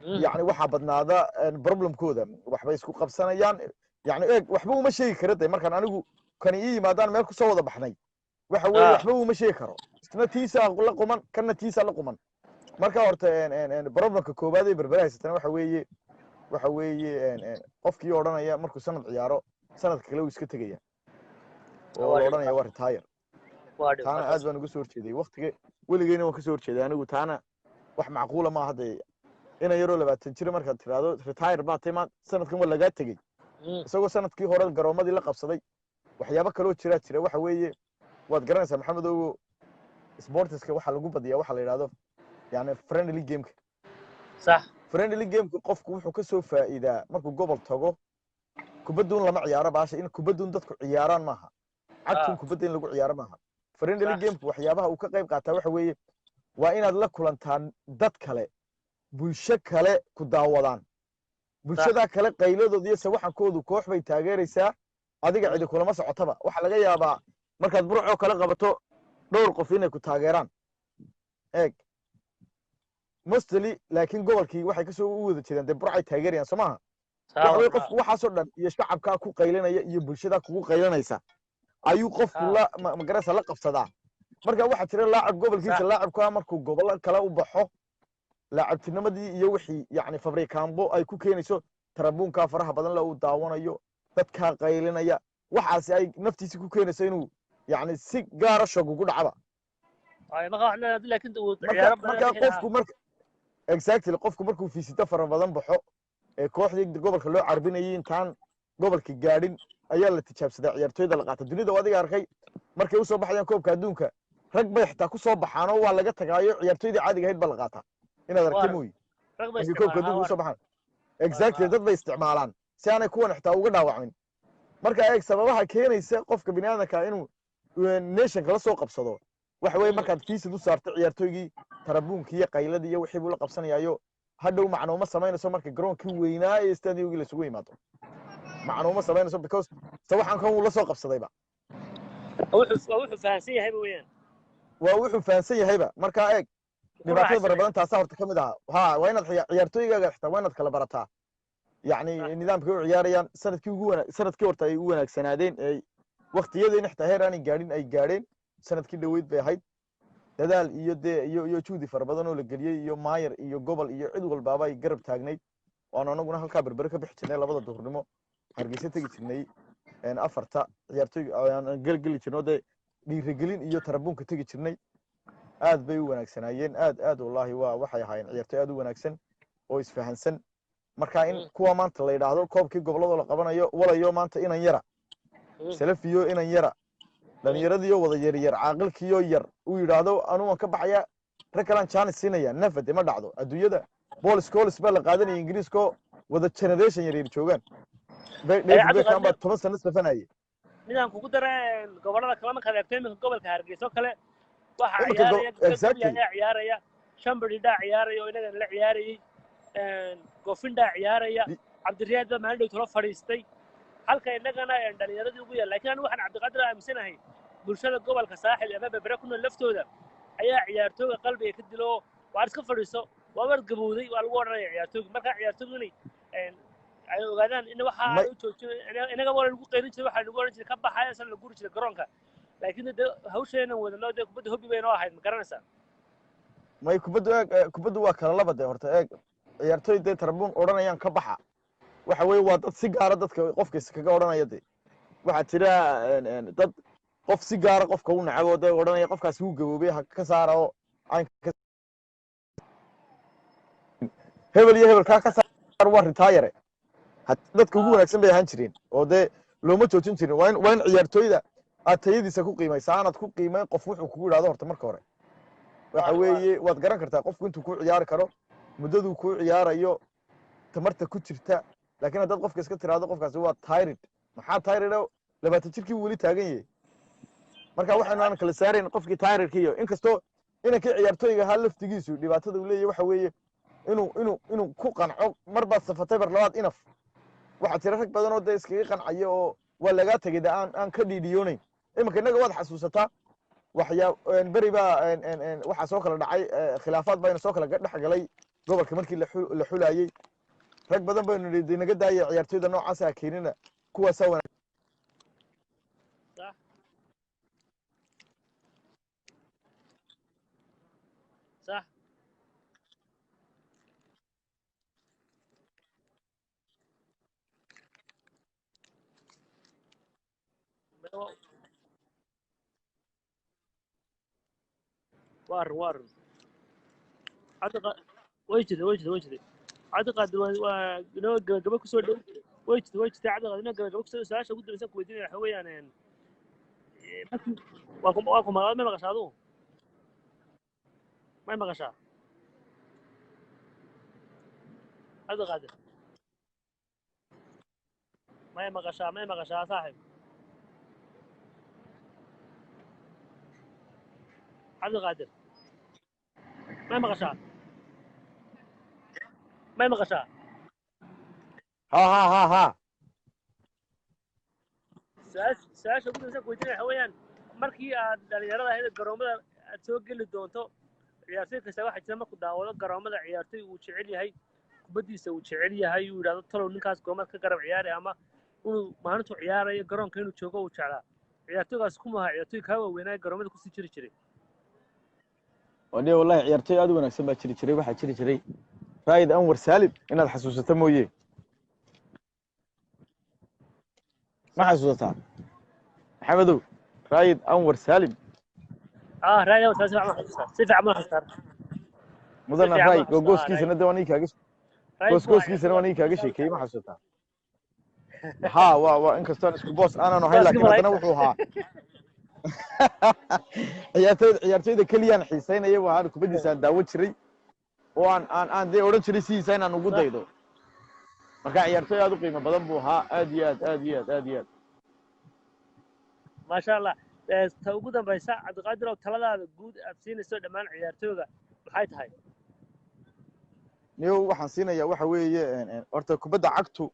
يعني waxa badnaada problemkooda waxba isku qabsanayaan yani waxba uma sheegi karay markaan anigu kan ii yimaadaan meel ku soo wada baxnay waxa weeye waxba uma sheegi karo isna tiisa la quman kana tiisa la quman marka horta problemka koobaad ee berberahaysatan waxa weeye qofkii oranaya markuu sanad ciyaaro sanadka kale uu iska tagaya oo oranaya waa retire taana aad baan ugu soo horjeeday waqtiga weligeena waan ka soo horjeeday anigu taana wax macquul ma ahday ina yaro 20 jir marka tiraado retire ba timaad sanadkan waa laga tagay isagoo sanadkii hore garoomadii la qabsaday waxyaabo kale oo jira waxa weeye waad garanaysaa maxamed oo sportska waxa lagu badiyaa waxa la yiraahdo yani friendly game صح friendly game qofku wuxuu ka soo faa'iidaa markuu gobol tago kubadun lama ciyaaro baasha in kubadun dadku ciyaaraan maaha cagtun kubadin lagu ciyaaro maaha friendly game waxyaabaha uu ka qayb qaataa waxa weeye waa inaad la kulantaan dad kale bulsho kale ku daawadaan bulshada kale qayladooda iyo sawaxankoodu koox bay taageeraysaa adiga cid kulama socotaba waxa laga yaabaa markaad burco kala qabato dhowr qof inay ku taageeraan mostly laakiin gobolkii waxay ka soo wada jeedaan burco taageerayaan Soomaha waxa qofku waxa soo dhan iyo shacabka ku qaylinaya iyo bulshada kugu qaylinaysa ayuu qofku la magarasa la qabsadaa marka waxa jira laacib gobolkiisa laacibka markuu gobol kale u baxo laacibtinimadii iyo wixii yani fabrikambo ay ku keenayso tarabuunka faraha badan la uu daawanayo dadka qaylinaya waxaas ay naftiisa ku keenayso inuu yani si gaar ah shaqo ugu dhacaba ay marka laakiin uu ciyaaro marka qofku marka exactly qofku markuu fiisita fara badan baxo ee kooxdii gobolka loo carbinayay intaan gobolka gaadhin ayaa la tijaabsaday ciyaartooyda la qaatay dunida wadiga arkay markay u soo baxayaan koobka adduunka rag bay xitaa ku soo baxaan oo waa laga tagaayo ciyaartooydii caadiga ahayd baa la qaataa inaad aragtay mooy rag bay koobka adduunka u soo baxaan exactly dad bay isticmaalaan si aanay kuwan xitaa uga dhaawacmin marka eeg sababaha keenaysa qofka bini'aadanka inuu nationka la soo qabsado waxa weeye markaad fiisid u saarto ciyaartooygii tarabuunkii iyo qayladii iyo wixii buu la qabsanayaayo hadhow macnuuma samaynayso marka garoonkii weynaa ee stadiumkii laisugu yimaado macnuuma samaynayso because waxaan kan wuu la soo qabsadayba wuxuu fahansan yahayba weeyaan waa wuxuu fahansan yahayba marka eeg dhibaatada fara badan taasaa horta ka mid aha ha waa inaad ciyaartooygaaga xitaa waa inaad kala barataa yacni nidaamkay u ciyaarayaan sanadkii horta ay u wanaagsanaadeen ee waktiyadeen xitaa heer aanay gaadhin ay gaadheen sanadkii dhoweyd bay ahayd dadaal iyo dee iyo juhdi fara badan oo la geliyey iyo maayer iyo gobol iyo cid walbaaba ay garab taagnayd oan anaguna halkaa berbere ka bixi jirnay 2 duhurnimo hargeysa tegi jirnay afarta ciyaartooy aan gelgeli jirno dee dhiirigelin iyo tarabuunka tegi jirnay aad bay u wanaagsanaayeen aad wallahi waxay ahaayeen ciyaartooy aad u wanaagsan oo isfahansan marka in kuwa maanta la yidhaahdo koobkii gobolada la qabanayo walayo maanta inan yara salafiyo inan yara dhalinyaradiiyo wada yaryar caaqilkiiyo yar uu yidhaahdo anuuan ka baxaya rag kalaan jaanis siinaya nafade ma dhacdo adduunyada bolis colis baa la qaadanaya ingiriiskoo wada generation yaryar joogaan david beckham baa 10 sano safanayay midaan kugu dara gobolada kale markaad eegto iminka gobolka hargeysa kale waxa ciyaaraya shambari dhaa ciyaaraya oo inagan la ciyaarayay gofindaa ciyaaraya cabdiriyaad baa maalin dhow tolo fadhiistay halka innagana dhalinyaradii ugu yar laakiin anigu waxaan cabdiqaadir aaminsanahay bulshada gobolka saaxil ama berbere ku nool laftooda ayaa ciyaartooyga qalbiga ka dilo waad iska fadhiiso waa war gabowday waa lagu odhanaya ciyaartooyga markaa ciyaartooygu inay ay ogaadaan in waxa ay u joojin inaga waa lagu qeyrin jiray waxa lagu odhan jiray ka baxaya san la guri jiray garoonka laakiin hawsheena wadano dee kubadda hobby bay noo ahayd ma garanaysaa may kubaddu waa kala laba dee horta eeg ciyaartooy dee tarbuun odhanayaan ka baxa waxa weeye waa dad si gaara dadka qofkiisa kaga odhanaya dee waxaa jira dad qof si gaara qofka u nacab oo dee odhanaya qofkaasi wuu gaboobay ha ka saara oo hebel iyo hebel kaa ka saar waa ritaayare dadka ugu wanaagsan bay ahaan jireen oo dee looma joojin jirin waa in ciyaartooyda aad tayadiisa ku qiimaysa aanad ku qiimayn qof wuxuu kugu yidhahdo horta marka hore waxa weeye waad garan kartaa qofku intuu ku ciyaari karo muddaduu ku ciyaarayo tamarta ku jirta laakiin haddaad qofka iska tiraahdo qofkaasi waa tired maxaa tired 20 jirkii weli taagan yahay marka waxaynu aan kala saarayn qofkii tiredka iyo inkastoo inankii ciyaartooyga ahaa laftigiisu dhibaatada uu leeyahay waxa weeye inuu ku qanco marbaad safatay bar labaad inaf waxaa jira rag badan oo dee iskaga qancaya oo waa lagaa tegay de aan ka dhiidhiyoonayn iminka innaga waad xasuusataa beri baa waxaa soo kala dhacay khilaafaad bayna soo kala dhex galay gobolka markii la xulayay rag badan baynu nidhi naga daaya ciyaartooyda noocaas ah keenina kuwaasaa wanaag صح وار وجد عدد waa gaba ku soo dhow way jirtay cadad inaa gaba ku soo saasha ugu dambaysan ku weydiinaya waxa weeyaan waa ku magacaad ma maqashaa adigu ما مغشى هذا غادر ما مغشى صاحب هذا غادر ما مغشى ها ساش ugu dambaysan ku weydiinaya waxa weeyaan markii aad dhalinyarada ahayd garoomada aad soo geli doonto ciyaartooy kasta waxa jira markuu daawado garoomada ciyaartooy uu jecel yahay kubadiisa uu jecel yahay uu yiraahdo talow ninkaas goomad ka garab ciyaari ama inuu maalintu ciyaarayo garoonka inuu joogo uu jeclaa ciyaartooygaas kuma aha ciyaartooy ka waaweynaa garoomada ku sii jiri jiray wadii wallahi ciyaartooy aad u wanaagsan baa jiri jiray waxa jiri jiray Raid Anwar Salim inaad xasuusato mooyee ma xasuusataa maxamedow Raid Anwar Salim راي سيف عمل حصار مدن راي جوجوسكيسنا دواني كاغش جوجوسكيسنا واني كاغش كي ما حسوتا ها وا انكستان اسكو بوس انا نو هاي لكن انا وحو ها ciyaartooyda kaliyan xiiseynaya waa kubadiisa daawo jiray oo aan dee oran jiray si inaan ugu daydo marka ciyaartooy aad u qiimo badan buu ahaa aad iyo aad ما شاء الله توجودنا بيسا عبد القادر وطلدا جود أبسين السود دمان عيارتوجا maxay tahay niyow waxaan siinayaa waxa weeye horta kubadda cagtu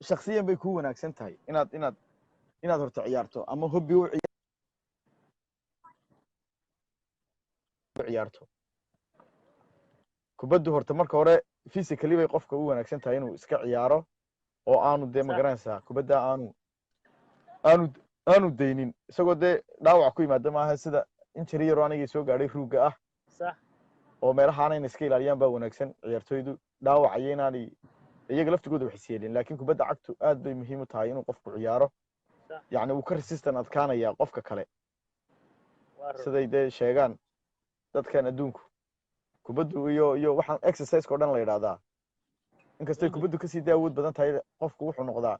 shakhsiyan bay ku wanaagsan tahay inaad horta ciyaarto ama hobby u ciyaarto kubaddu horta marka hore physically bay qofka u wanaagsan tahay inuu iska ciyaaro oo aanu dee magaranaysaa kubadda aanu daynin isagoo dee dhaawac ku yimaada maaha sida injury yar oo anigii soo gaadhay ruugga ah صح oo meelahaana in iska ilaaliyaan baa wanaagsan ciyaartoydu dhaawacaya inaanay iyaga laftigooda wax isyeelin laakiin kubadda cagtu aad bay muhiim u tahay inuu qofku ciyaaro yacni uu ka resistant adkaanaya qofka kale siday dee sheegaan dadkan adduunku kubaddu iyo waxaan exercise-ka oo dhan la yidhaahdaa inkastay kubaddu kasii dee awood badan tahay qofku wuxuu noqdaa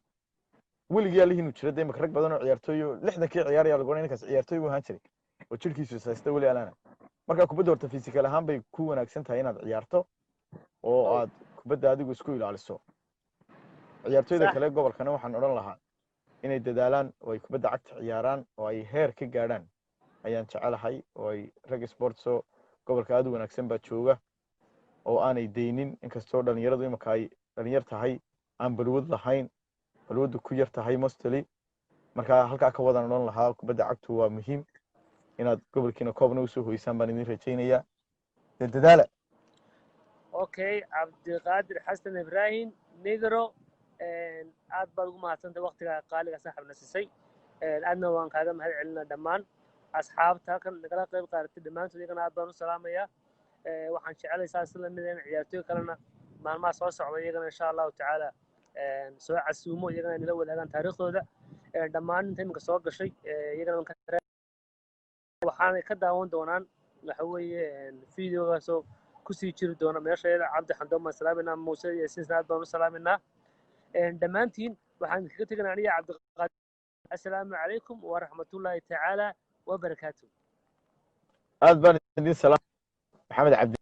weligii allihii inuu jiro dee rag badan oo ciyaartooyo 60kii ciyaaraya lagu oranay ninkaas ciyaartooy u ahaan jiray oo jirkiisu saysta weli alaana marka kubadda horta physical ahaan bay ku wanaagsan tahay inaad ciyaarto oo aad kubadda adigu isku ilaaliso ciyaartooyda kale gobolkana waxaan odhan lahaa inay dadaalaan oo ay kubadda cagta ciyaaraan oo ay heer ka gaadhaan ayaan jecelahay oo ay rag sportso gobolka aad u wanaagsan baa jooga oo aanay daynin inkastoo dhalinyaradu imaka ay dhalinyar tahay aan balwad lahayn balwaddu ku yar tahay mostly marka halkaa ka wadan odhan lahaa kubadda cagtu waa muhiim inaad gobolkiina koobna usoo hoysaan baan idin rajaynayaa dadaala okay cabdiqaadir xasan ibraahim negro aad baad ugu mahadsantay waqtiga qaaliga saaxiibna siisay aadna waan kaaga mahad celinaa dhammaan asxaabta halkan nagala qayb qaadatay dhammaantood iyagana aad baan u salaamayaa waxaan jeclaysaa sida lamid in ciyaartooy kalena maalmaha soo socda iyagana insha allahu tacaala soo casuumo iyagana nala wadaagaan taariikhdooda dhammaan inta iminka soo gashay iyagana waxaanay ka daawan doonaan waxa weeye videogaasoo kusii jiri doona meesheeda cabdi xandoon baan salaaminaa muuse iyo siisna aad baan u salaaminaa dhammaantiin waxaan kaga teganaa aniga cabdiqaadir assalaamu calaykum waraxmatullaahi tacaala wabarakaatu aad baan idin salaam maxamed cabdi